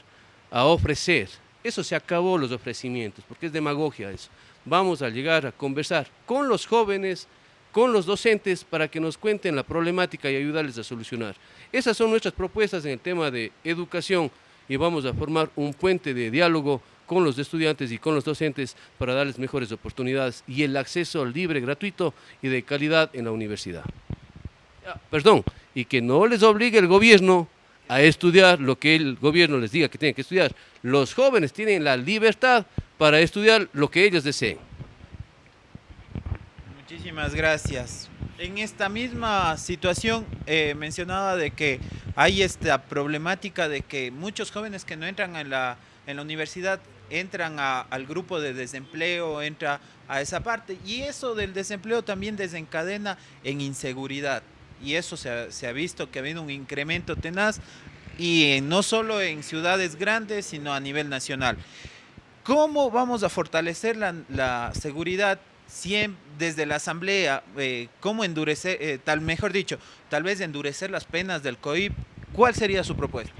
a ofrecer, eso se acabó los ofrecimientos, porque es demagogia eso. Vamos a llegar a conversar con los jóvenes, con los docentes para que nos cuenten la problemática y ayudarles a solucionar. Esas son nuestras propuestas en el tema de educación y vamos a formar un puente de diálogo con los estudiantes y con los docentes para darles mejores oportunidades y el acceso libre, gratuito y de calidad en la universidad. Y que no les obligue el gobierno a estudiar lo que el gobierno les diga que tienen que estudiar. Los jóvenes tienen la libertad para estudiar lo que ellos deseen. Muchísimas gracias. En esta misma situación mencionaba de que hay esta problemática de que muchos jóvenes que no entran en la universidad entran al grupo de desempleo, entra a esa parte, y eso del desempleo también desencadena en inseguridad, y eso se ha visto que ha habido un incremento tenaz, y no solo en ciudades grandes, sino a nivel nacional. ¿Cómo vamos a fortalecer la seguridad desde la Asamblea? ¿Cómo endurecer, mejor dicho, tal vez endurecer las penas del COIP? ¿Cuál sería su propuesta?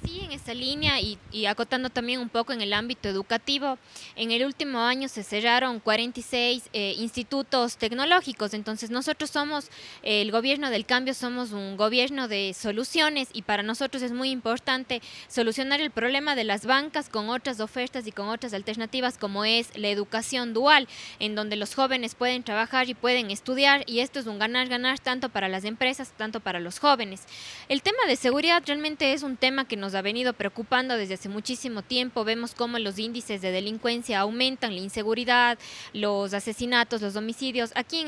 Sí, en esa línea y acotando también un poco en el ámbito educativo, en el último año se cerraron 46 institutos tecnológicos, entonces nosotros somos, el gobierno del cambio, somos un gobierno de soluciones y para nosotros es muy importante solucionar el problema de las bancas con otras ofertas y con otras alternativas como es la educación dual, en donde los jóvenes pueden trabajar y pueden estudiar y esto es un ganar-ganar tanto para las empresas, tanto para los jóvenes. El tema de seguridad realmente es un tema que nos ha venido preocupando desde hace muchísimo tiempo. Vemos cómo los índices de delincuencia aumentan, la inseguridad, los asesinatos, los homicidios. Aquí en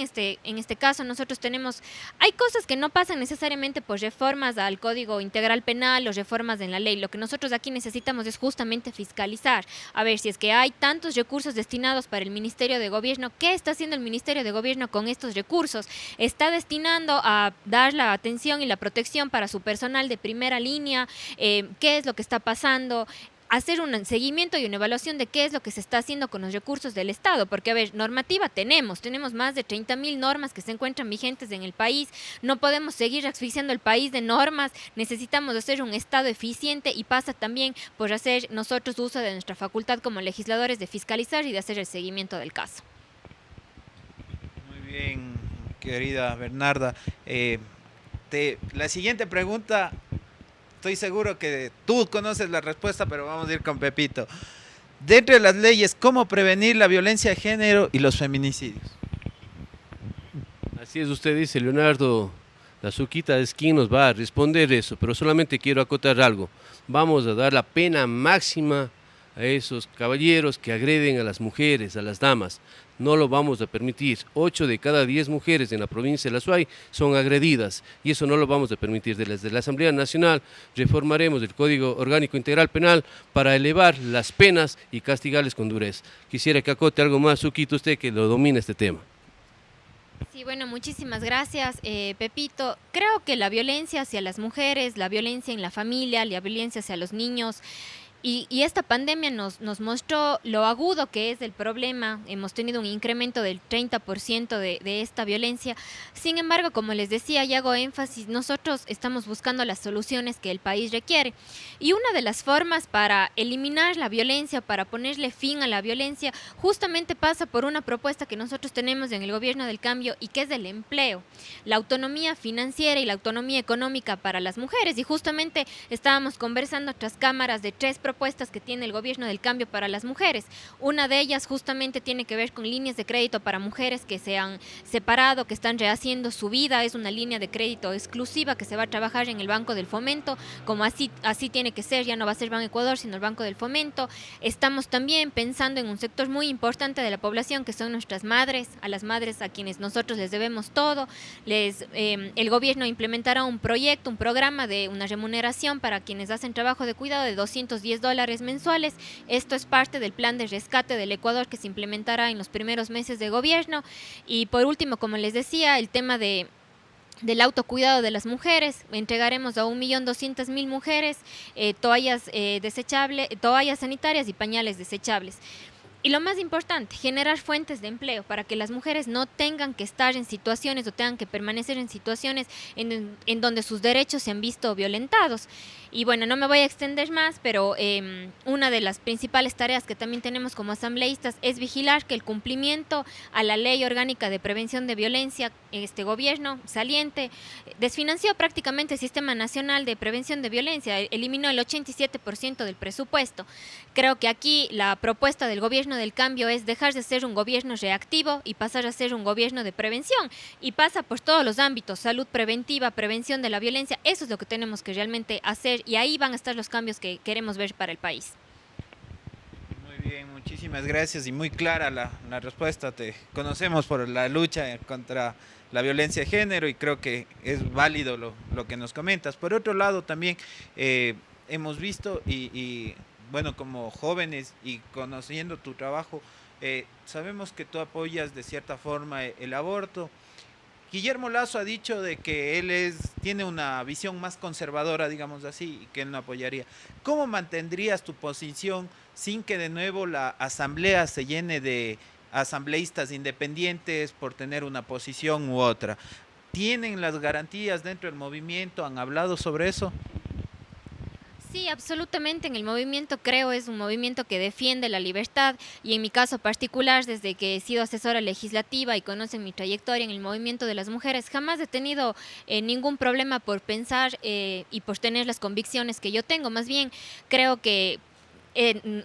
este caso nosotros hay cosas que no pasan necesariamente por reformas al Código Integral Penal o reformas en la ley. Lo que nosotros aquí necesitamos es justamente fiscalizar, a ver si es que hay tantos recursos destinados para el Ministerio de Gobierno. ¿Qué está haciendo el Ministerio de Gobierno con estos recursos? ¿Está destinando a dar la atención y la protección para su personal de primera línea? ¿Qué es lo que está pasando? Hacer un seguimiento y una evaluación de qué es lo que se está haciendo con los recursos del Estado, porque a ver, normativa tenemos más de 30.000 normas que se encuentran vigentes en el país, no podemos seguir asfixiando el país de normas, necesitamos hacer un Estado eficiente y pasa también por hacer nosotros uso de nuestra facultad como legisladores de fiscalizar y de hacer el seguimiento del caso. Muy bien, querida Bernarda. La siguiente pregunta, estoy seguro que tú conoces la respuesta, pero vamos a ir con Pepito. Dentro de las leyes, ¿cómo prevenir la violencia de género y los feminicidios? Así es, usted dice, Leonardo, la Suquita es quien nos va a responder eso, pero solamente quiero acotar algo. Vamos a dar la pena máxima a esos caballeros que agreden a las mujeres, a las damas. No lo vamos a permitir. 8 de cada 10 mujeres en la provincia de La Suay son agredidas y eso no lo vamos a permitir. Desde la Asamblea Nacional reformaremos el Código Orgánico Integral Penal para elevar las penas y castigarles con dureza. Quisiera que acote algo más, Suquito, usted que lo domina este tema. Sí, bueno, muchísimas gracias, Pepito. Creo que la violencia hacia las mujeres, la violencia en la familia, la violencia hacia los niños, y esta pandemia nos mostró lo agudo que es el problema. Hemos tenido un incremento del 30% de esta violencia. Sin embargo, como les decía y hago énfasis, nosotros estamos buscando las soluciones que el país requiere. Y una de las formas para eliminar la violencia, para ponerle fin a la violencia, justamente pasa por una propuesta que nosotros tenemos en el Gobierno del Cambio y que es el empleo, la autonomía financiera y la autonomía económica para las mujeres. Y justamente estábamos conversando tras cámaras de 3 propuestas que tiene el Gobierno del Cambio para las mujeres. Una de ellas justamente tiene que ver con líneas de crédito para mujeres que se han separado, que están rehaciendo su vida. Es una línea de crédito exclusiva que se va a trabajar en el Banco del Fomento, como así tiene que ser, ya no va a ser Banco Ecuador, sino el Banco del Fomento. Estamos también pensando en un sector muy importante de la población, que son nuestras madres, a las madres a quienes nosotros les debemos todo. El gobierno implementará un proyecto, un programa de una remuneración para quienes hacen trabajo de cuidado de $210 mensuales. Esto es parte del plan de rescate del Ecuador que se implementará en los primeros meses de gobierno. Y por último, como les decía, el tema del autocuidado de las mujeres. Entregaremos a 1.200.000 mujeres toallas sanitarias y pañales desechables. Y lo más importante, generar fuentes de empleo para que las mujeres no tengan que estar en situaciones o tengan que permanecer en situaciones en donde sus derechos se han visto violentados. Y bueno, no me voy a extender más, pero una de las principales tareas que también tenemos como asambleístas es vigilar que el cumplimiento a la Ley Orgánica de Prevención de Violencia, este gobierno saliente desfinanció prácticamente el Sistema Nacional de Prevención de Violencia, eliminó el 87% del presupuesto. Creo que aquí la propuesta del Gobierno del Cambio es dejar de ser un gobierno reactivo y pasar a ser un gobierno de prevención, y pasa por todos los ámbitos: salud preventiva, prevención de la violencia. Eso es lo que tenemos que realmente hacer y ahí van a estar los cambios que queremos ver para el país. Muy bien, muchísimas Muchísimas gracias y muy clara la respuesta. Te conocemos por la lucha contra la violencia de género y creo que es válido lo que nos comentas. Por otro lado, también hemos visto bueno, como jóvenes y conociendo tu trabajo, sabemos que tú apoyas de cierta forma el aborto. Guillermo Lasso ha dicho de que él tiene una visión más conservadora, digamos así, y que él no apoyaría. ¿Cómo mantendrías tu posición sin que de nuevo la asamblea se llene de asambleístas independientes por tener una posición u otra? ¿Tienen las garantías dentro del movimiento? ¿Han hablado sobre eso? Sí, absolutamente. En el movimiento creo es un movimiento que defiende la libertad y en mi caso particular, desde que he sido asesora legislativa y conocen mi trayectoria en el movimiento de las mujeres, jamás he tenido ningún problema por pensar y por tener las convicciones que yo tengo. Más bien, creo que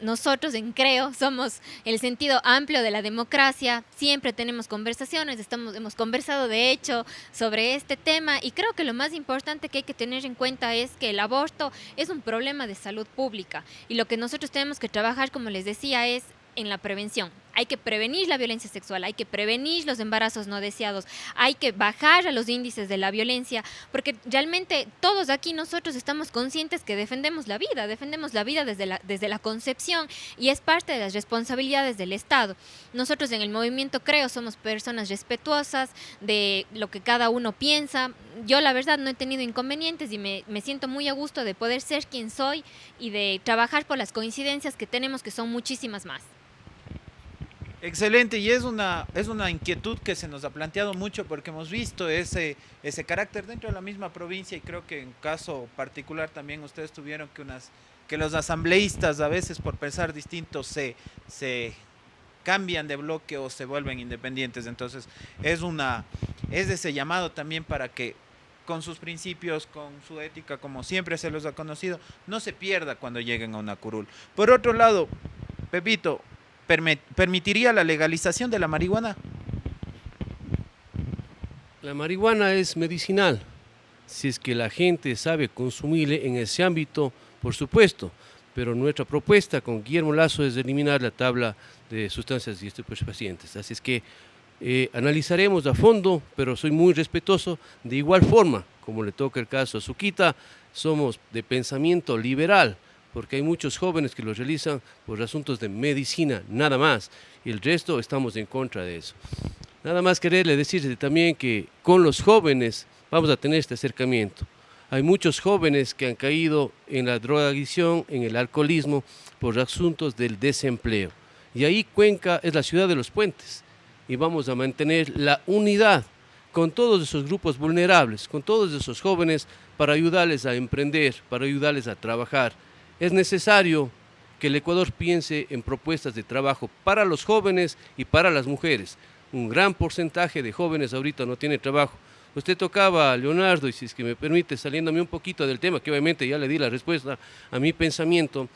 nosotros en Creo somos el sentido amplio de la democracia, siempre tenemos conversaciones, hemos conversado de hecho sobre este tema y creo que lo más importante que hay que tener en cuenta es que el aborto es un problema de salud pública y lo que nosotros tenemos que trabajar, como les decía, es en la prevención. Hay que prevenir la violencia sexual, hay que prevenir los embarazos no deseados, hay que bajar a los índices de la violencia, porque realmente todos aquí nosotros estamos conscientes que defendemos la vida desde la concepción y es parte de las responsabilidades del Estado. Nosotros en el movimiento Creo somos personas respetuosas de lo que cada uno piensa. Yo la verdad no he tenido inconvenientes y me siento muy a gusto de poder ser quien soy y de trabajar por las coincidencias que tenemos, que son muchísimas más. Excelente, y es una inquietud que se nos ha planteado mucho porque hemos visto ese carácter dentro de la misma provincia y creo que en caso particular también ustedes tuvieron que los asambleístas a veces por pensar distinto se cambian de bloque o se vuelven independientes. Entonces es ese llamado también para que con sus principios, con su ética, como siempre se los ha conocido, no se pierda cuando lleguen a una curul. Por otro lado, Pepito, ¿permitiría la legalización de la marihuana? La marihuana es medicinal. Si es que la gente sabe consumirle en ese ámbito, por supuesto. Pero nuestra propuesta con Guillermo Lasso es eliminar la tabla de sustancias y estupefacientes. Así es que analizaremos a fondo, pero soy muy respetuoso. De igual forma, como le toca el caso a Suquita, somos de pensamiento liberal, porque hay muchos jóvenes que lo realizan por asuntos de medicina, nada más, y el resto estamos en contra de eso. Nada más quererle decirle también que con los jóvenes vamos a tener este acercamiento. Hay muchos jóvenes que han caído en la drogadicción, en el alcoholismo, por asuntos del desempleo. Y ahí Cuenca es la ciudad de los puentes, y vamos a mantener la unidad con todos esos grupos vulnerables, con todos esos jóvenes, para ayudarles a emprender, para ayudarles a trabajar. Es necesario que el Ecuador piense en propuestas de trabajo para los jóvenes y para las mujeres. Un gran porcentaje de jóvenes ahorita no tiene trabajo. Usted tocaba, Leonardo, y si es que me permite, saliéndome un poquito del tema, que obviamente ya le di la respuesta a mi pensamiento,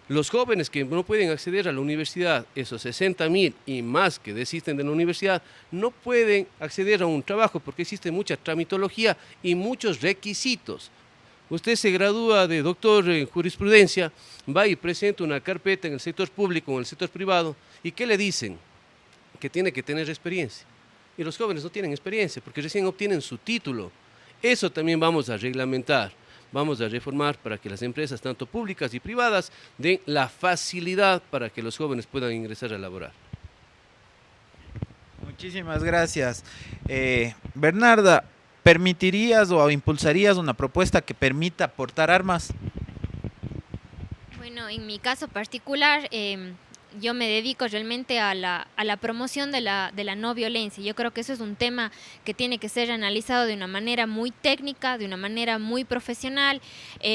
los jóvenes que no pueden acceder a la universidad, esos 60.000 y más que desisten de la universidad, no pueden acceder a un trabajo porque existe mucha tramitología y muchos requisitos. Usted se gradúa de doctor en jurisprudencia, va y presenta una carpeta en el sector público o en el sector privado, ¿y qué le dicen? Que tiene que tener experiencia. Y los jóvenes no tienen experiencia porque recién obtienen su título. Eso también vamos a reglamentar, vamos a reformar para que las empresas, tanto públicas y privadas, den la facilidad para que los jóvenes puedan ingresar a laborar. Muchísimas gracias. Bernarda, ¿permitirías o impulsarías una propuesta que permita portar armas? Bueno, en mi caso particular, yo me dedico realmente a la promoción de la no violencia. Yo creo que eso es un tema que tiene que ser analizado de una manera muy técnica, de una manera muy profesional.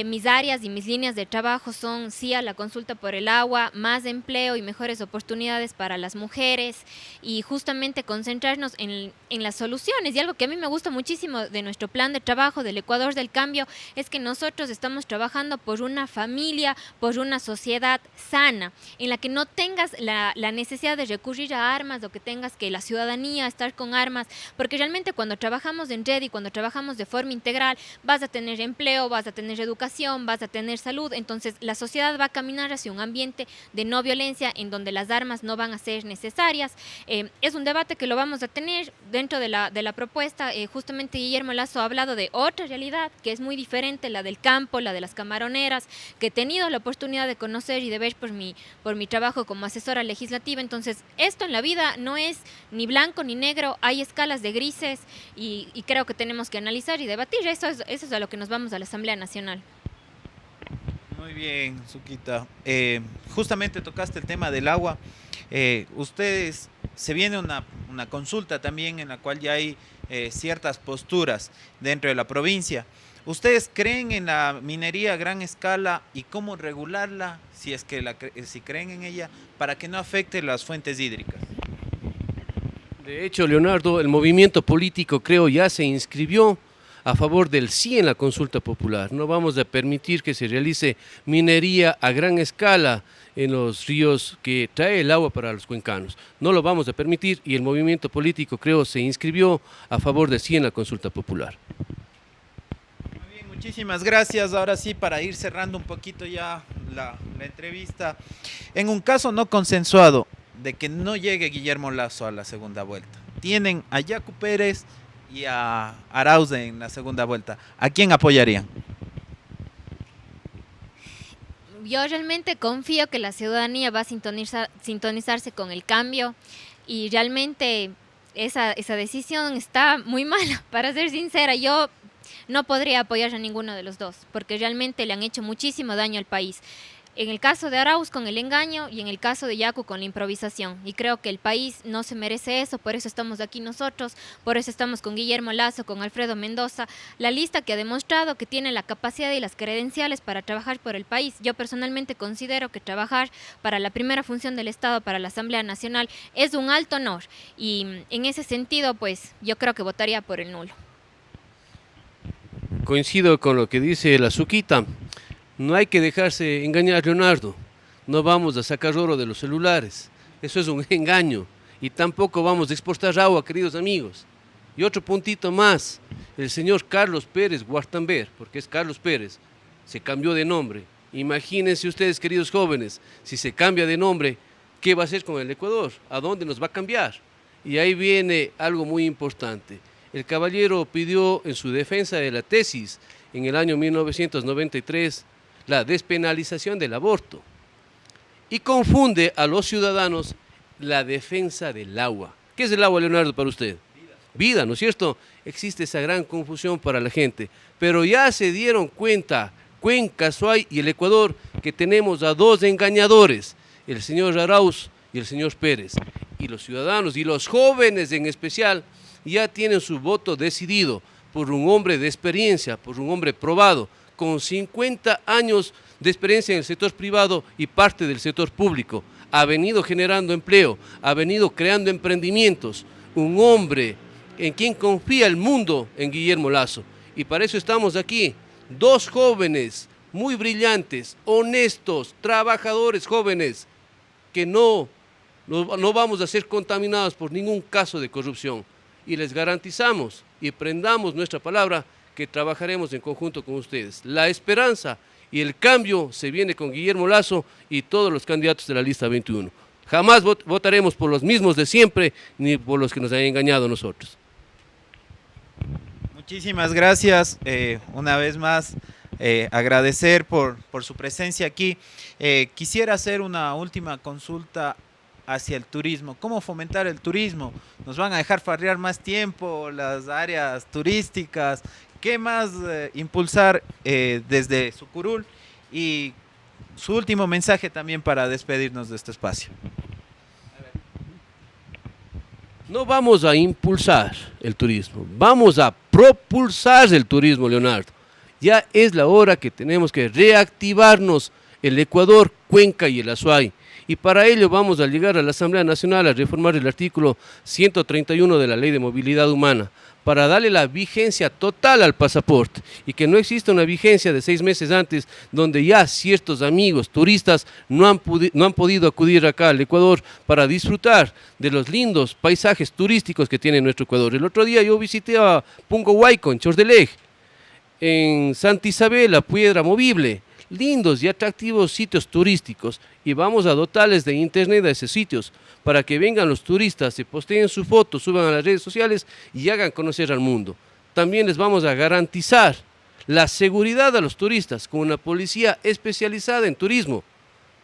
Mis áreas y mis líneas de trabajo son sí a la consulta por el agua, más empleo y mejores oportunidades para las mujeres y justamente concentrarnos en las soluciones. Y algo que a mí me gusta muchísimo de nuestro plan de trabajo del Ecuador del Cambio es que nosotros estamos trabajando por una familia, por una sociedad sana, en la que no tenga tengas la necesidad de recurrir a armas o que tengas que la ciudadanía estar con armas, porque realmente cuando trabajamos en red y cuando trabajamos de forma integral vas a tener empleo, vas a tener educación, vas a tener salud, entonces la sociedad va a caminar hacia un ambiente de no violencia en donde las armas no van a ser necesarias. Es un debate que lo vamos a tener dentro de la propuesta. Justamente Guillermo Lasso ha hablado de otra realidad que es muy diferente, la del campo, la de las camaroneras, que he tenido la oportunidad de conocer y de ver por mi trabajo como asesora legislativa. Entonces, esto en la vida no es ni blanco ni negro, hay escalas de grises y creo que tenemos que analizar y debatir. Eso es a lo que nos vamos a la Asamblea Nacional. Muy bien, Suquita. Justamente tocaste el tema del agua. Ustedes, se viene una consulta también en la cual ya hay ciertas posturas dentro de la provincia. ¿Ustedes creen en la minería a gran escala y cómo regularla, si creen en ella, para que no afecte las fuentes hídricas? De hecho, Leonardo, el movimiento político creo ya se inscribió a favor del sí en la consulta popular. No vamos a permitir que se realice minería a gran escala en los ríos que trae el agua para los cuencanos. No lo vamos a permitir y el movimiento político creo se inscribió a favor del sí en la consulta popular. Muchísimas gracias. Ahora sí, para ir cerrando un poquito ya la entrevista, en un caso no consensuado de que no llegue Guillermo Lasso a la segunda vuelta, tienen a Yacu Pérez y a Arauz en la segunda vuelta, ¿a quién apoyarían? Yo realmente confío que la ciudadanía va a sintonizarse con el cambio y realmente esa decisión está muy mala, para ser sincera. Yo no podría apoyar a ninguno de los dos, porque realmente le han hecho muchísimo daño al país. En el caso de Arauz con el engaño y en el caso de Yacu con la improvisación. Y creo que el país no se merece eso, por eso estamos aquí nosotros, por eso estamos con Guillermo Lasso, con Alfredo Mendoza, la lista que ha demostrado que tiene la capacidad y las credenciales para trabajar por el país. Yo personalmente considero que trabajar para la primera función del Estado, para la Asamblea Nacional, es un alto honor. Y en ese sentido, pues yo creo que votaría por el nulo. Coincido con lo que dice la Suquita. No hay que dejarse engañar, Leonardo. No vamos a sacar oro de los celulares. Eso es un engaño. Y tampoco vamos a exportar agua, queridos amigos. Y otro puntito más. El señor Carlos Pérez Guartamber, porque es Carlos Pérez, se cambió de nombre. Imagínense ustedes, queridos jóvenes, si se cambia de nombre, ¿qué va a hacer con el Ecuador? ¿A dónde nos va a cambiar? Y ahí viene algo muy importante. El caballero pidió en su defensa de la tesis en el año 1993 la despenalización del aborto y confunde a los ciudadanos la defensa del agua. ¿Qué es el agua, Leonardo, para usted? Vida, ¿no es cierto? Existe esa gran confusión para la gente, pero ya se dieron cuenta, Cuenca, Azuay y el Ecuador, que tenemos a dos engañadores, el señor Arauz y el señor Pérez, y los ciudadanos y los jóvenes en especial ya tienen su voto decidido por un hombre de experiencia, por un hombre probado, con 50 años de experiencia en el sector privado y parte del sector público. Ha venido generando empleo, ha venido creando emprendimientos, un hombre en quien confía el mundo en Guillermo Lasso. Y para eso estamos aquí, dos jóvenes muy brillantes, honestos, trabajadores jóvenes, que no vamos a ser contaminados por ningún caso de corrupción. Y les garantizamos y prendamos nuestra palabra que trabajaremos en conjunto con ustedes. La esperanza y el cambio se viene con Guillermo Lasso y todos los candidatos de la lista 21. Jamás votaremos por los mismos de siempre ni por los que nos hayan engañado a nosotros. Muchísimas gracias. Una vez más, agradecer por su presencia aquí. Quisiera hacer una última consulta hacia el turismo. ¿Cómo fomentar el turismo? ¿Nos van a dejar farrear más tiempo las áreas turísticas? ¿Qué más impulsar desde Sucurul? Y su último mensaje también para despedirnos de este espacio. No vamos a impulsar el turismo, vamos a propulsar el turismo, Leonardo. Ya es la hora que tenemos que reactivarnos el Ecuador, Cuenca y el Azuay. Y para ello vamos a llegar a la Asamblea Nacional a reformar el artículo 131 de la Ley de Movilidad Humana, para darle la vigencia total al pasaporte y que no exista una vigencia de 6 meses antes, donde ya ciertos amigos turistas no han podido acudir acá al Ecuador para disfrutar de los lindos paisajes turísticos que tiene nuestro Ecuador. El otro día yo visité a Pungo Huayco, en Chordelej, en Santa Isabel, a Piedra Movible, lindos y atractivos sitios turísticos, y vamos a dotarles de internet a esos sitios para que vengan los turistas, se posteen su foto, suban a las redes sociales y hagan conocer al mundo. También les vamos a garantizar la seguridad a los turistas con una policía especializada en turismo.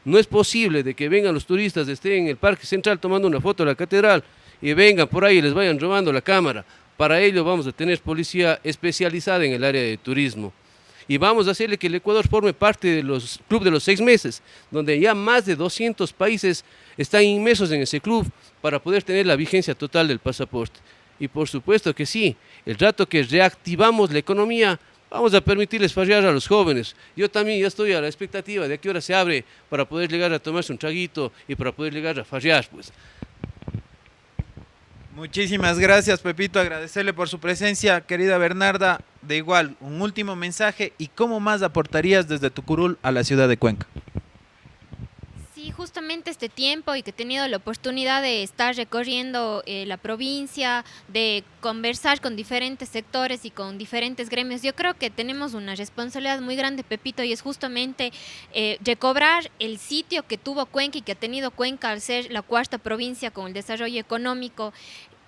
No es posible de que vengan los turistas, estén en el Parque Central tomando una foto de la catedral y vengan por ahí y les vayan robando la cámara. Para ello vamos a tener policía especializada en el área de turismo. Y vamos a hacerle que el Ecuador forme parte de los clubes de los 6 meses, donde ya más de 200 países están inmersos en ese club para poder tener la vigencia total del pasaporte. Y por supuesto que sí, el rato que reactivamos la economía, vamos a permitirles farrear a los jóvenes. Yo también ya estoy a la expectativa de a qué hora se abre para poder llegar a tomarse un traguito y para poder llegar a farrear, pues. Muchísimas gracias, Pepito, agradecerle por su presencia, querida Bernarda. De igual, un último mensaje y cómo más aportarías desde tu curul a la ciudad de Cuenca. Sí, justamente este tiempo y que he tenido la oportunidad de estar recorriendo la provincia, de conversar con diferentes sectores y con diferentes gremios, yo creo que tenemos una responsabilidad muy grande, Pepito, y es justamente recobrar el sitio que tuvo Cuenca y que ha tenido Cuenca al ser la cuarta provincia con el desarrollo económico,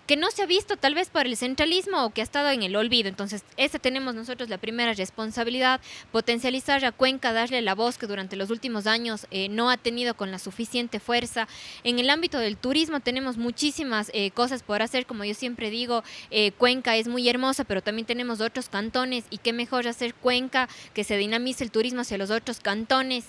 que no se ha visto tal vez por el centralismo o que ha estado en el olvido. Entonces, esa tenemos nosotros la primera responsabilidad, potencializar a Cuenca, darle la voz que durante los últimos años no ha tenido con la suficiente fuerza. En el ámbito del turismo tenemos muchísimas cosas por hacer, como yo siempre digo, Cuenca es muy hermosa, pero también tenemos otros cantones y qué mejor hacer Cuenca, que se dinamice el turismo hacia los otros cantones.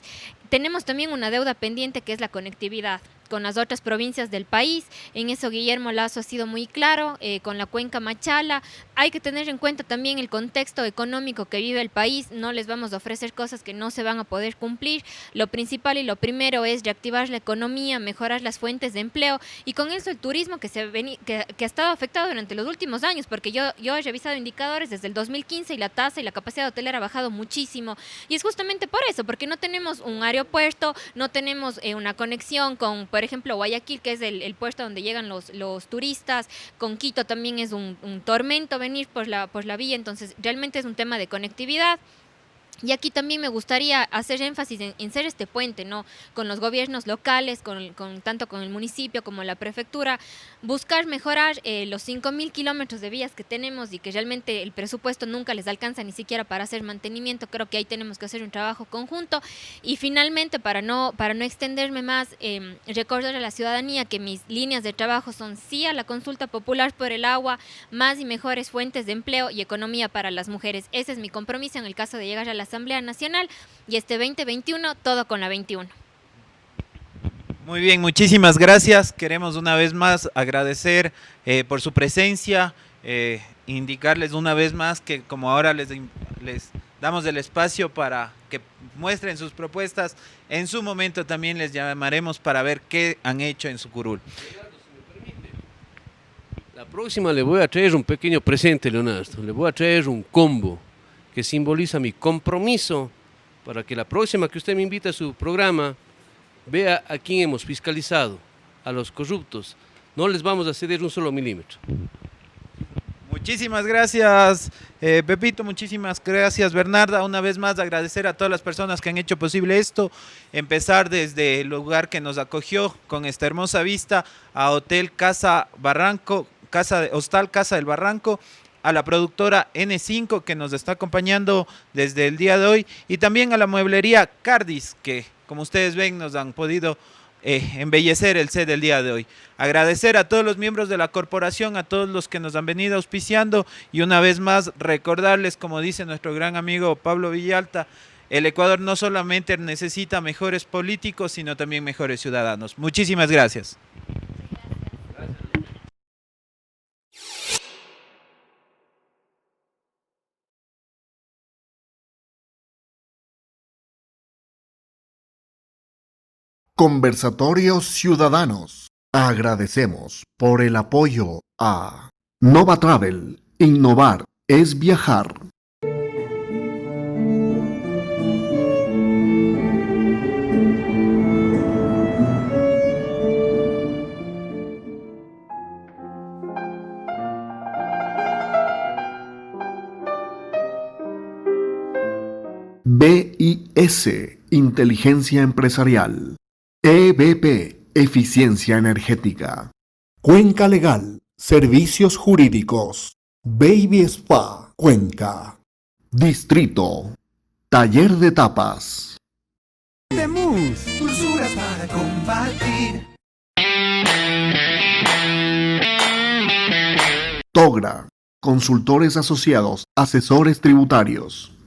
Tenemos también una deuda pendiente que es la conectividad con las otras provincias del país. En eso Guillermo Lazo ha sido muy claro, con la cuenca Machala. Hay que tener en cuenta también el contexto económico que vive el país. No les vamos a ofrecer cosas que no se van a poder cumplir. Lo principal y lo primero es reactivar la economía, mejorar las fuentes de empleo y con eso el turismo que ha estado afectado durante los últimos años, porque yo he revisado indicadores desde el 2015 y la tasa y la capacidad hotelera ha bajado muchísimo. Y es justamente por eso, porque no tenemos un aeropuerto, no tenemos una conexión con, por ejemplo, Guayaquil, que es el puerto donde llegan los turistas, con Quito también es un tormento venir por la vía, entonces realmente es un tema de conectividad. Y aquí también me gustaría hacer énfasis en ser este puente, ¿no? Con los gobiernos locales, tanto con el municipio como la prefectura, buscar mejorar los 5.000 kilómetros de vías que tenemos y que realmente el presupuesto nunca les alcanza ni siquiera para hacer mantenimiento. Creo que ahí tenemos que hacer un trabajo conjunto. Y finalmente, para no extenderme más, recordar a la ciudadanía que mis líneas de trabajo son sí a la consulta popular por el agua, más y mejores fuentes de empleo y economía para las mujeres. Ese es mi compromiso en el caso de llegar a la Asamblea Nacional y este 2021 todo con la 21. Muy bien, muchísimas gracias. Queremos una vez más agradecer por su presencia, indicarles una vez más que como ahora les damos el espacio para que muestren sus propuestas, en su momento también les llamaremos para ver qué han hecho en su curul. La próxima le voy a traer un pequeño presente, Leonardo. Le voy a traer un combo que simboliza mi compromiso para que la próxima que usted me invite a su programa vea a quién hemos fiscalizado, a los corruptos. No les vamos a ceder un solo milímetro. Muchísimas gracias, Pepito, muchísimas gracias, Bernarda. Una vez más agradecer a todas las personas que han hecho posible esto, empezar desde el lugar que nos acogió con esta hermosa vista a Hotel Casa Barranco, Hostal Casa del Barranco, a la productora N5 que nos está acompañando desde el día de hoy y también a la mueblería Cardis que, como ustedes ven, nos han podido embellecer el set del día de hoy. Agradecer a todos los miembros de la corporación, a todos los que nos han venido auspiciando y una vez más recordarles, como dice nuestro gran amigo Pablo Villalta, el Ecuador no solamente necesita mejores políticos, sino también mejores ciudadanos. Muchísimas gracias. Conversatorios Ciudadanos. Agradecemos por el apoyo a Nova Travel. Innovar es viajar. BIS, Inteligencia Empresarial. EBP, Eficiencia Energética. Cuenca Legal, Servicios Jurídicos. Baby Spa, Cuenca. Distrito, Taller de Tapas. Temus, dulzuras para compartir. Togra, Consultores Asociados, Asesores Tributarios.